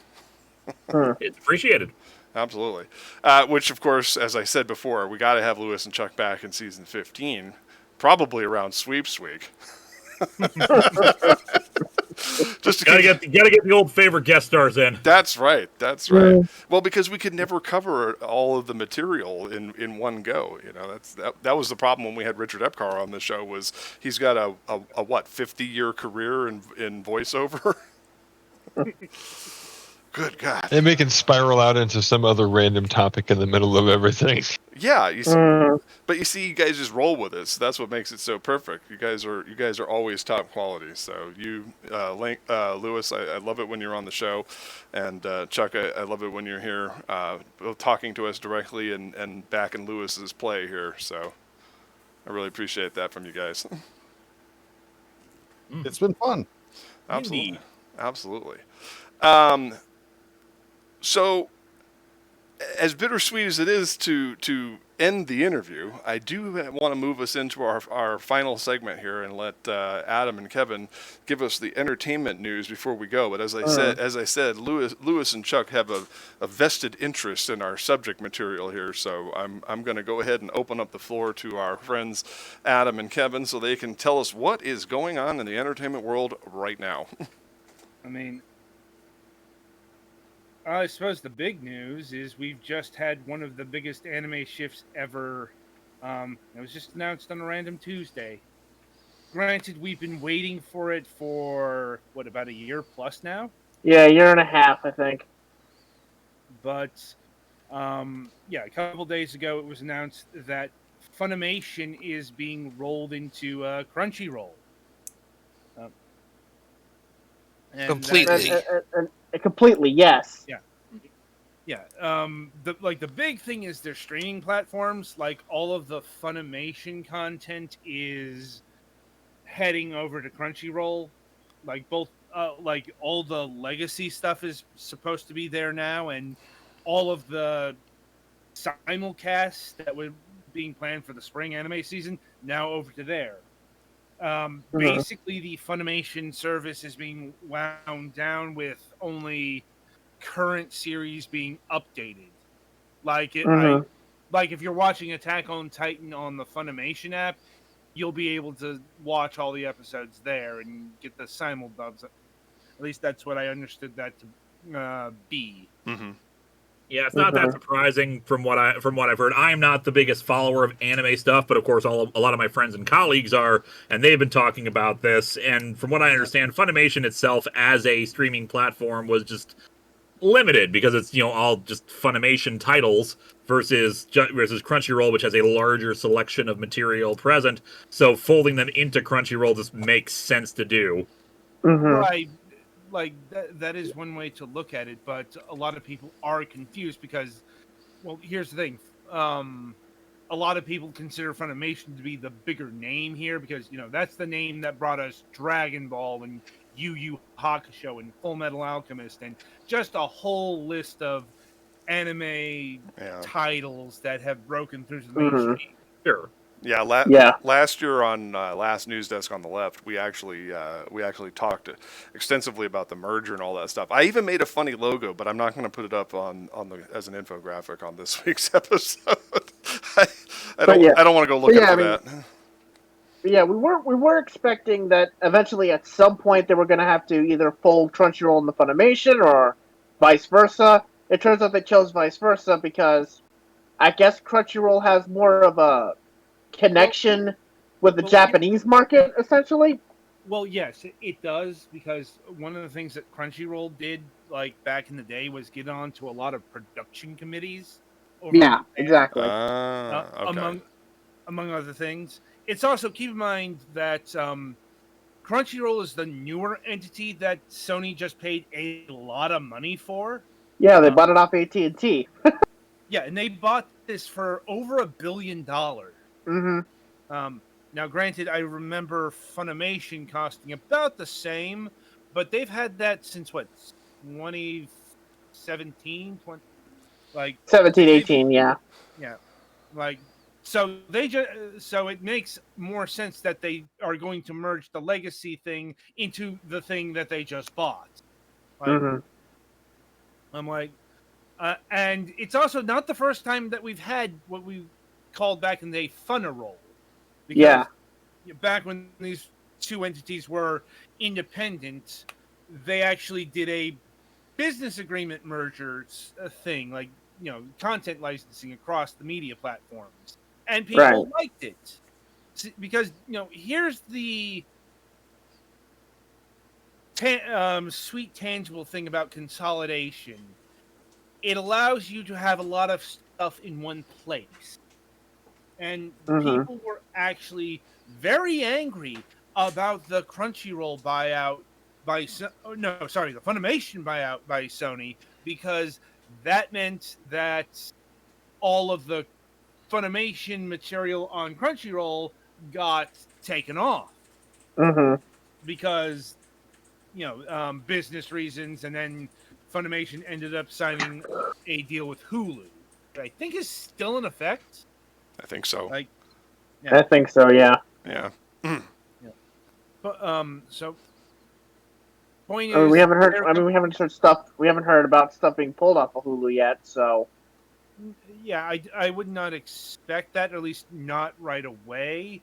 It's appreciated. Absolutely. Which, of course, as I said before, we got to have Lewis and Chuck back in season 15, probably around Sweeps Week. Just to gotta get the old favorite guest stars in. That's right. Well, because we could never cover all of the material in one go. You know, that was the problem when we had Richard Epcar on the show. Was he's got a 50-year career in voiceover. Good God. And we can spiral out into some other random topic in the middle of everything. Yeah, but you see, you guys just roll with it. So that's what makes it so perfect. You guys are always top quality. So you, Lewis, I love it when you're on the show, and Chuck, I love it when you're here, talking to us directly and back in Lewis's play here. So I really appreciate that from you guys. It's been fun. Absolutely. So, as bittersweet as it is to end the interview, I do want to move us into our final segment here and let Adam and Kevin give us the entertainment news before we go. But as I said, Lewis and Chuck have a vested interest in our subject material here, so I'm going to go ahead and open up the floor to our friends Adam and Kevin so they can tell us what is going on in the entertainment world right now. I mean, I suppose the big news is we've just had one of the biggest anime shifts ever. It was just announced on a random Tuesday. Granted, we've been waiting for it for, about a year plus now? Yeah, a year and a half, I think. But, a couple days ago it was announced that Funimation is being rolled into Crunchyroll. Completely. Completely, yes. Yeah. The big thing is their streaming platforms. Like, all of the Funimation content is heading over to Crunchyroll. Like, both, all the legacy stuff is supposed to be there now, and all of the simulcasts that were being planned for the spring anime season now over to there. Basically, the Funimation service is being wound down with only current series being updated. Like if you're watching Attack on Titan on the Funimation app, you'll be able to watch all the episodes there and get the simuldubs. At least that's what I understood that to be. Mm-hmm. Yeah, it's not that surprising from what I've heard. I'm not the biggest follower of anime stuff, but of course, a lot of my friends and colleagues are, and they've been talking about this. And from what I understand, Funimation itself as a streaming platform was just limited because it's all just Funimation titles versus Crunchyroll, which has a larger selection of material present. So folding them into Crunchyroll just makes sense to do. Right. Like, that is one way to look at it, but a lot of people are confused because, well, here's the thing. A lot of people consider Funimation to be the bigger name here because, that's the name that brought us Dragon Ball and Yu Yu Hakusho and Full Metal Alchemist and just a whole list of anime titles that have broken through to the Mhm. mainstream. Sure. Yeah, last year on Last News Desk on the Left, we actually talked extensively about the merger and all that stuff. I even made a funny logo, but I'm not going to put it up as an infographic on this week's episode. I don't want to go looking for that. Yeah, we were expecting that eventually at some point they were going to have to either fold Crunchyroll into Funimation or vice versa. It turns out they chose vice versa because I guess Crunchyroll has more of a connection with the Japanese market, essentially. Well, yes, it does, because one of the things that Crunchyroll did, like back in the day, was get onto a lot of production committees. Exactly. Okay. Among other things. It's also, keep in mind that Crunchyroll is the newer entity that Sony just paid a lot of money for. Yeah, they bought it off AT&T. Yeah, and they bought this for over $1 billion. Mm-hmm. Now, granted, I remember Funimation costing about the same, but they've had that since, 2017? 17, 18, yeah. Yeah. So so it makes more sense that they are going to merge the legacy thing into the thing that they just bought. I'm like, and it's also not the first time that we've had what we called back in the day Funaroll. Because back when these two entities were independent, they actually did a business agreement mergers thing, content licensing across the media platforms. And people liked it. Because, here's the sweet, tangible thing about consolidation. It allows you to have a lot of stuff in one place. And people were actually very angry about the Crunchyroll buyout the Funimation buyout by Sony, because that meant that all of the Funimation material on Crunchyroll got taken off. Because, business reasons, and then Funimation ended up signing a deal with Hulu, that I think is still in effect. I think so. I think so, yeah. Yeah. But so point is, we haven't heard. We haven't heard stuff. We haven't heard about stuff being pulled off of Hulu yet. So yeah, I would not expect that, or at least not right away.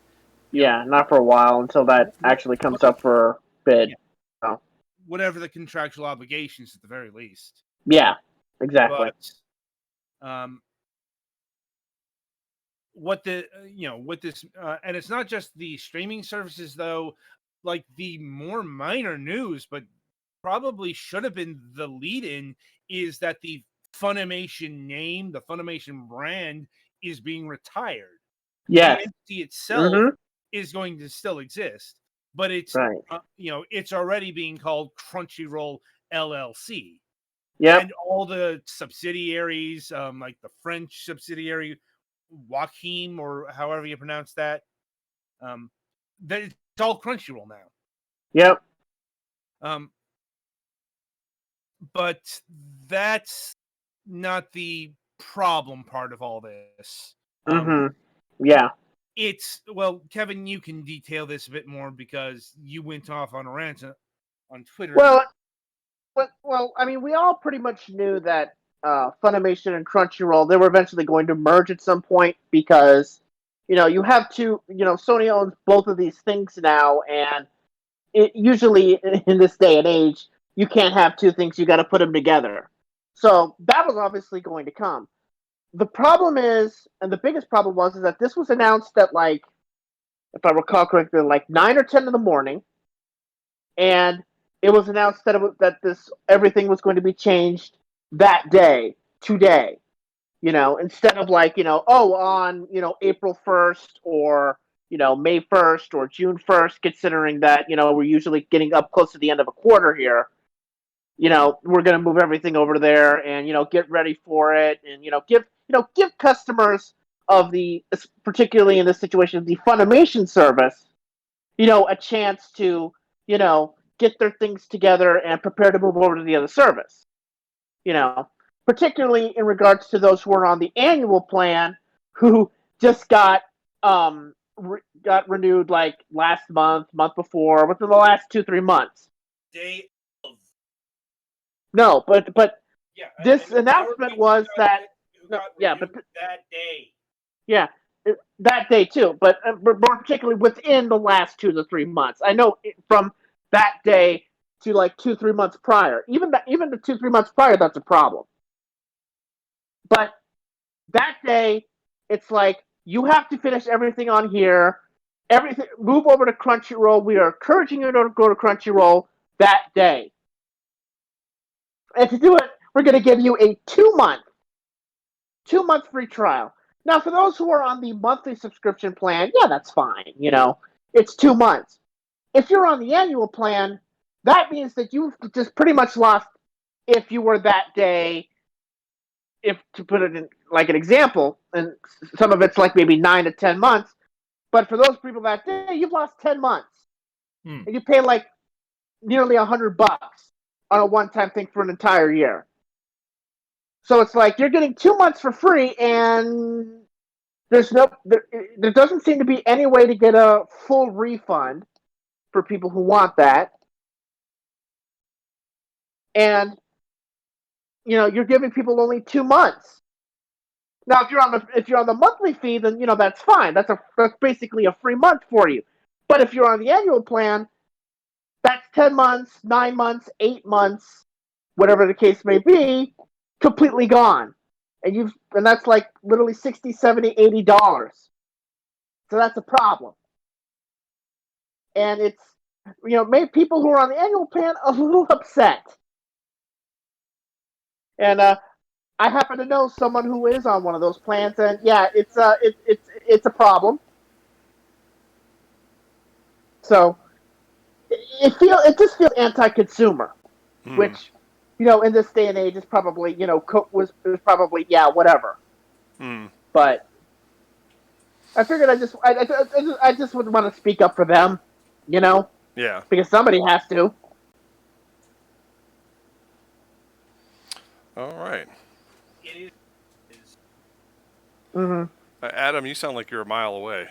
Yeah, not for a while until that actually comes up for bid. Yeah. So. Whatever the contractual obligations, at the very least. Yeah, exactly. But what this, and it's not just the streaming services though. Like, the more minor news, but probably should have been the lead-in, is that the Funimation name, the Funimation brand, is being retired. Yeah, the entity itself is going to still exist, but it's it's already being called Crunchyroll LLC. Yeah, and all the subsidiaries, like the French subsidiary Joachim, or however you pronounce that, it's all Crunchyroll now. Yep. But that's not the problem part of all this. Yeah. It's, Kevin, you can detail this a bit more because you went off on a rant on Twitter. Well, I mean, we all pretty much knew that Funimation and Crunchyroll, they were eventually going to merge at some point, because, you have to, Sony owns both of these things now, and usually in this day and age, you can't have two things, you got to put them together. So that was obviously going to come. The problem is, and the biggest problem was, is that this was announced at, if I recall correctly, 9 or 10 in the morning, and it was announced that everything was going to be changed that day, today. Instead of on April 1st or May 1st or June 1st, considering that we're usually getting up close to the end of a quarter here. We're going to move everything over there and get ready for it, and give customers of particularly in this situation, the Funimation service, a chance to get their things together and prepare to move over to the other service. particularly in regards to those who are on the annual plan, who just got got renewed like last month before, within the last 2-3 months. Day of. No, but Yeah. this announcement was that that day. Yeah, that day too, but more particularly within the last 2 to 3 months. I know from that day to like 2-3 months prior. Even the 2-3 months prior, that's a problem. But that day, it's like you have to finish everything on here. Everything, move over to Crunchyroll. We are encouraging you to go to Crunchyroll that day. And to do it, we're going to give you a 2-month free trial. Now, for those who are on the monthly subscription plan, yeah, that's fine. It's 2 months. If you're on the annual plan, that means that you've just pretty much lost, if you were that day, if to put it in like an example, and some of it's like maybe 9 to 10 months, but for those people that day, you've lost 10 months. And you pay like nearly $100 on a one-time thing for an entire year. So it's like you're getting 2 months for free, and there doesn't seem to be any way to get a full refund for people who want that. And you're giving people only 2 months. Now, if you're on the monthly fee, then that's fine. That's basically a free month for you. But if you're on the annual plan, that's 10 months, 9 months, 8 months, whatever the case may be, completely gone. And that's like literally $60, $70, $80. So that's a problem. And it's made people who are on the annual plan a little upset. And I happen to know someone who is on one of those plans, and yeah, it's a problem. So it just feels anti-consumer, which in this day and age is probably was probably whatever. But I figured I just would want to speak up for them, Yeah. because somebody has to. All right. It is. Mm-hmm. Adam, you sound like you're a mile away.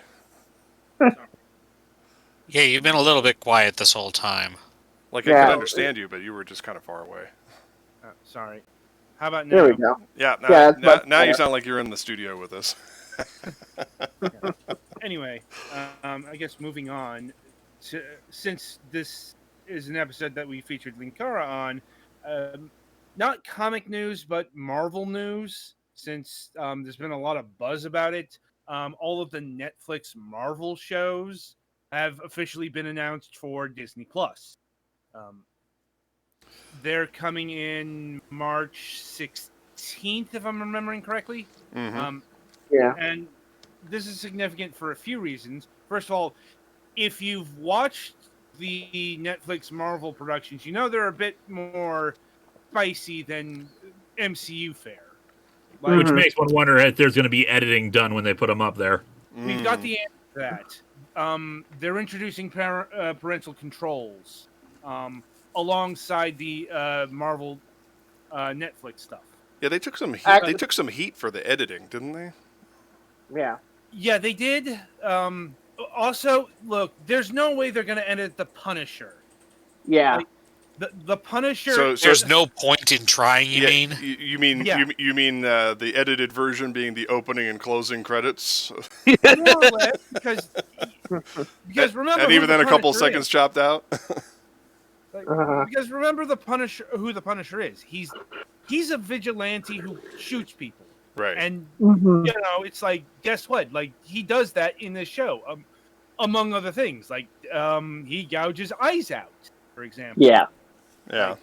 Yeah, you've been a little bit quiet this whole time. Like I could understand you, but you were just kind of far away. Sorry. How about now? There we go. Yeah, now you sound like you're in the studio with us. Anyway, I guess moving on, since this is an episode that we featured Linkara on, not comic news, but Marvel news, since there's been a lot of buzz about it. All of the Netflix Marvel shows have officially been announced for Disney+. They're coming in March 16th, if I'm remembering correctly. Mm-hmm. Yeah. And this is significant for a few reasons. First of all, if you've watched the Netflix Marvel productions, they're a bit more spicy than MCU fare. Which makes one wonder if there's going to be editing done when they put them up there. We've got the answer to that. They're introducing parental controls alongside the Marvel Netflix stuff. Yeah, they took some heat. They took some heat for the editing, didn't they? Yeah. Yeah, they did. Also, look, there's no way they're going to edit the Punisher. Yeah. The Punisher. So there's no point in trying. You mean? You mean the edited version being the opening and closing credits? More or less, because remember, and even then, a couple Punisher seconds chopped out. Because remember who the Punisher is. He's a vigilante who shoots people. Right. And it's like, guess what? Like, he does that in this show, among other things. Like, he gouges eyes out, for example. Yeah. Yeah.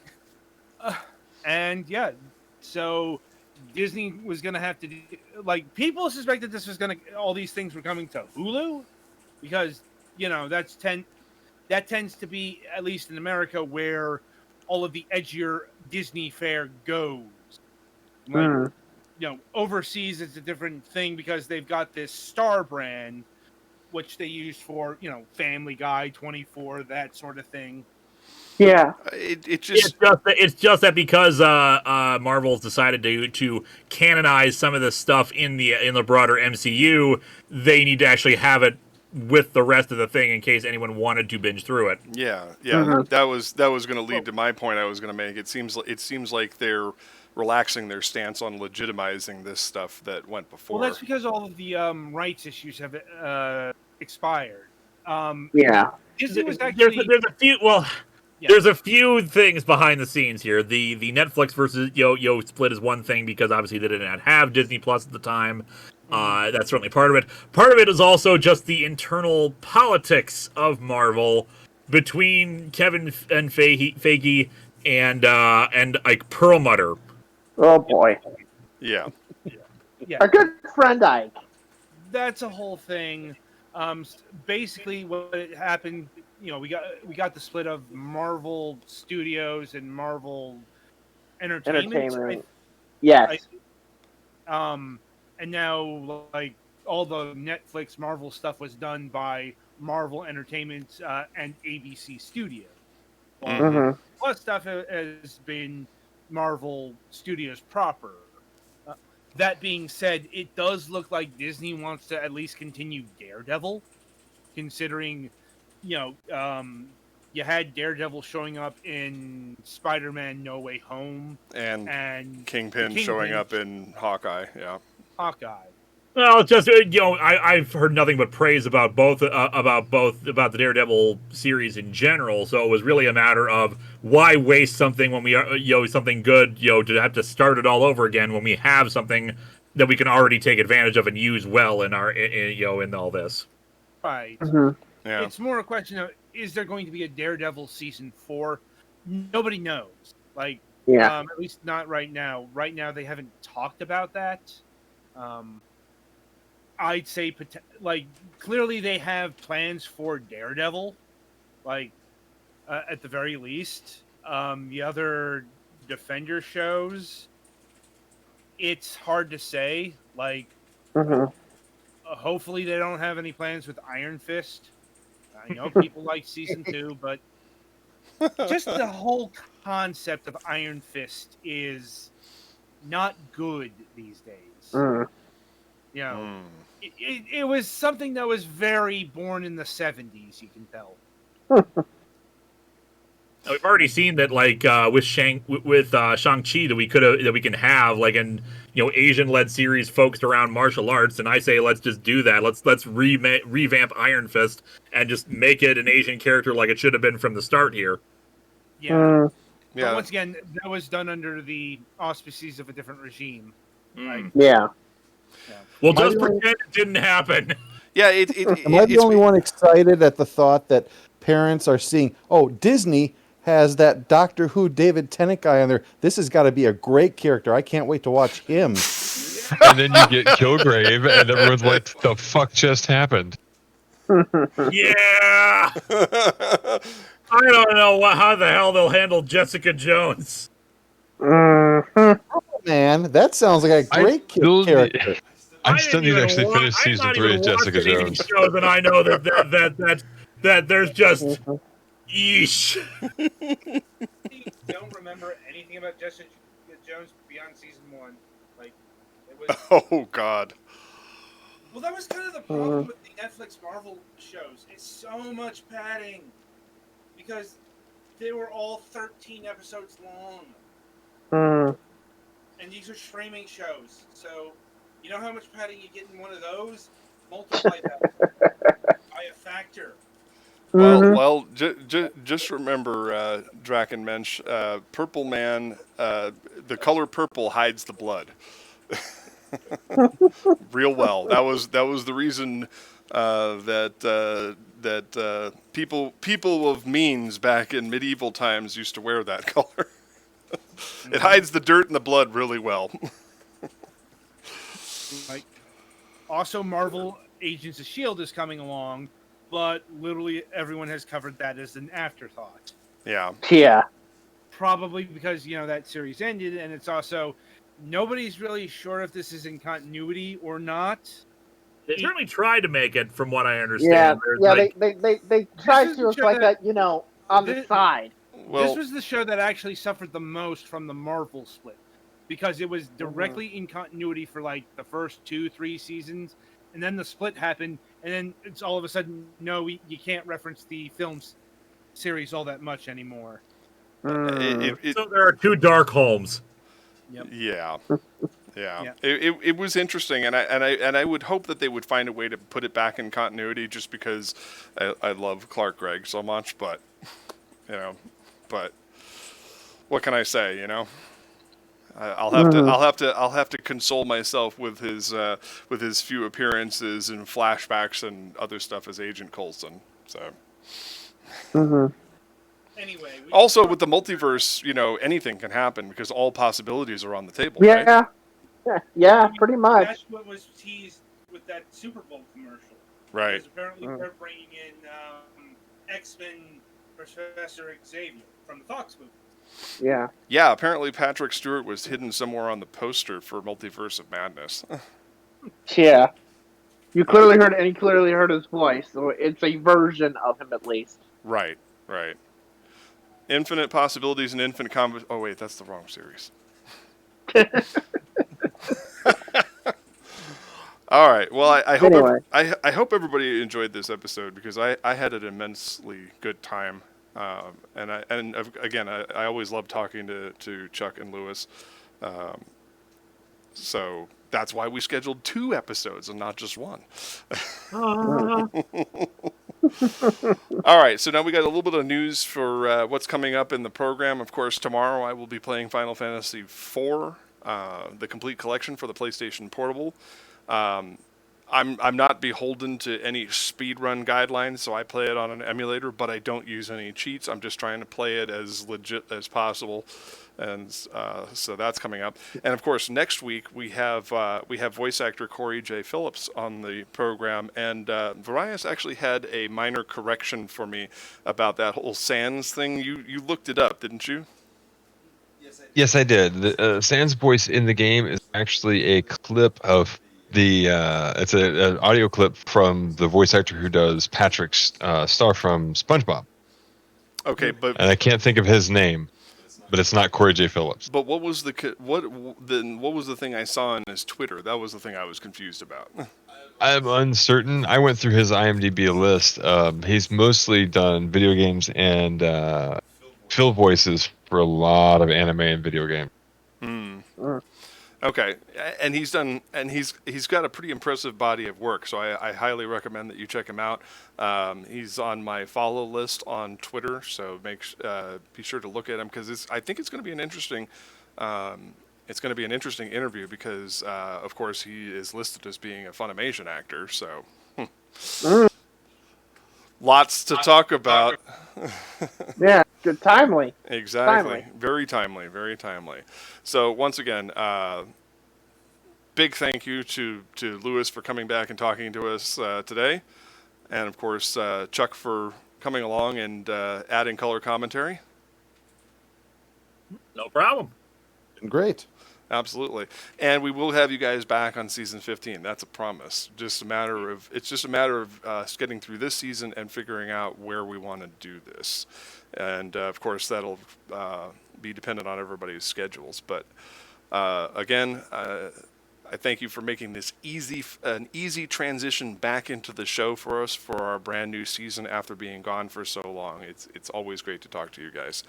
So Disney was going to have to people suspected all these things were coming to Hulu, because that tends to be, at least in America, where all of the edgier Disney fare goes. Overseas it's a different thing because they've got this Star brand, which they use for, Family Guy, 24, that sort of thing. Yeah. It's just that because Marvel's decided to canonize some of this stuff in the broader MCU, they need to actually have it with the rest of the thing in case anyone wanted to binge through it. Yeah. Mhm. That was going to lead to my point I was going to make. It seems like they're relaxing their stance on legitimizing this stuff that went before. Well, that's because all of the rights issues have expired. Yeah. Disney was actually There's a few. Well, Yeah. there's a few things behind the scenes here. The Netflix versus Yo split is one thing because obviously they did not have Disney Plus at the time. That's certainly part of it. Part of it is also just the internal politics of Marvel between Kevin and Feige and like Perlmutter. Oh boy. Yeah. Yeah. Our good friend Ike. That's a whole thing. Basically, what happened, we got the split of Marvel Studios and Marvel Entertainment. Yes. And now like all the Netflix Marvel stuff was done by Marvel Entertainment and ABC Studios. Mhm. Plus stuff has been Marvel Studios proper. That being said, it does look like Disney wants to at least continue Daredevil, considering, you had Daredevil showing up in Spider-Man No Way Home and Kingpin showing up in Hawkeye. Yeah. Hawkeye. Well, just I've heard nothing but praise about the Daredevil series in general. So it was really a matter of why waste something when we are something good to have to start it all over again when we have something that we can already take advantage of and use well in our in all this. Right. Mhm. Yeah. It's more a question of, is there going to be a Daredevil season 4? Nobody knows. Like, Yeah. at least not right now. Right now, they haven't talked about that. I'd say, clearly they have plans for Daredevil, at the very least. The other Defender shows, it's hard to say. Mhm. Hopefully they don't have any plans with Iron Fist. I know people like season 2, but just the whole concept of Iron Fist is not good these days. Mm. It was something that was very born in the 70s, you can tell. We've already seen that, with Shang-Chi, that we can have an Asian-led series focused around martial arts, and I say let's just do that. Let's revamp Iron Fist and just make it an Asian character like it should have been from the start here. Yeah. Yeah. But once again, that was done under the auspices of a different regime. Yeah. Well, just pretend it didn't happen. Yeah. Am I the only one excited at the thought that parents are seeing, Disney has that Doctor Who David Tennant guy on there. This has got to be a great character. I can't wait to watch him. And then you get Kilgrave, and everyone's like, "The fuck just happened?" Yeah. I don't know how the hell they'll handle Jessica Jones. Man, that sounds like a great character. I still need to actually finish season 3 of Jessica Jones. Shows, and I know that there's just yeesh. Don't remember anything about Jessica Jones beyond season 1. It was. Oh God. Well, that was kind of the problem with the Netflix Marvel shows. It's so much padding because they were all 13 episodes long, and these are streaming shows. So, you know how much padding you get in one of those? Multiply that by a factor. Well, just remember, Draken Mensch, Purple Man, the color purple hides the blood. Real well. That was the reason that people of means back in medieval times used to wear that color. It hides the dirt and the blood really well. Also, Marvel Agents of S.H.I.E.L.D. is coming along, but literally everyone has covered that as an afterthought. Yeah. Yeah. Probably because, that series ended, and it's also, nobody's really sure if this is in continuity or not. They certainly tried to make it, from what I understand. Yeah, they tried to look like that, on the side. Well, this was the show that actually suffered the most from the Marvel split, because it was directly in continuity for like the first 2-3 seasons, and then the split happened, and then it's all of a sudden, no, you can't reference the films series all that much anymore. So there are two Darkholms. Yep. Yeah. Yeah. It was interesting, and I would hope that they would find a way to put it back in continuity, just because I love Clark Gregg so much. But but what can I say? I'll have to console myself with his few appearances and flashbacks and other stuff as Agent Coulson. So. Anyway. Also, with the multiverse, anything can happen because all possibilities are on the table. Yeah. Right? Yeah, pretty much. That's what was teased with that Super Bowl commercial. Right. Because apparently they're bringing in X-Men Professor Xavier from the Fox movie. Yeah. Yeah, apparently Patrick Stewart was hidden somewhere on the poster for Multiverse of Madness. Yeah. You clearly heard his voice, so it's a version of him at least. Right. Infinite possibilities and infinite oh wait, that's the wrong series. All right. Well, I hope I hope everybody enjoyed this episode, because I had an immensely good time, and I always love talking to Chuck and Lewis, so that's why we scheduled 2 episodes and not just 1. All right, so now we got a little bit of news for what's coming up in the program. Of course, tomorrow I will be playing Final Fantasy IV, the complete collection for the PlayStation Portable. I'm not beholden to any speedrun guidelines, so I play it on an emulator, but I don't use any cheats. I'm just trying to play it as legit as possible, and so that's coming up. And of course, next week we have voice actor Corey J. Phillips on the program, and Varias actually had a minor correction for me about that whole Sans thing. You looked it up, didn't you? Yes, I did. The Sans voice in the game is actually a clip of it's an audio clip from the voice actor who does Patrick's star from SpongeBob. Okay, and I can't think of his name, but it's not Corey J. Phillips. But what was the thing I saw on his Twitter? That was the thing I was confused about. I'm uncertain. I went through his IMDb list. He's mostly done video games and fill voices for a lot of anime and video games. Okay, and he's got a pretty impressive body of work, so I highly recommend that you check him out. He's on my follow list on Twitter, so be sure to look at him, because I think it's going to be an interesting interview, because of course he is listed as being a Funimation actor, so lots to talk about. Yeah, good, timely. Exactly. Very timely. So once again, big thank you to Lewis for coming back and talking to us today, and of course Chuck for coming along and adding color commentary. No problem. Great. Absolutely. And we will have you guys back on season 15. That's a promise. It's just a matter of us getting through this season and figuring out where we want to do this. And of course, that'll be dependent on everybody's schedules. But again, I thank you for making this an easy transition back into the show for us for our brand new season after being gone for so long. It's always great to talk to you guys.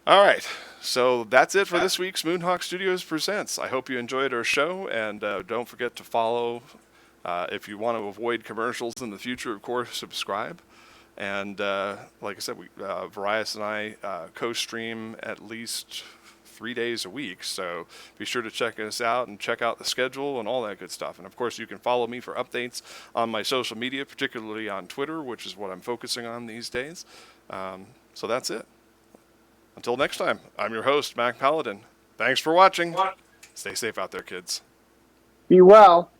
All right, so that's it for this week's Moonhawk Studios Presents. I hope you enjoyed our show, and don't forget to follow. If you want to avoid commercials in the future, of course, subscribe. And like I said, Varias and I co-stream at least 3 days a week, so be sure to check us out and check out the schedule and all that good stuff. And of course, you can follow me for updates on my social media, particularly on Twitter, which is what I'm focusing on these days. So that's it. Until next time, I'm your host, Mac Paladin. Thanks for watching. Stay safe out there, kids. Be well.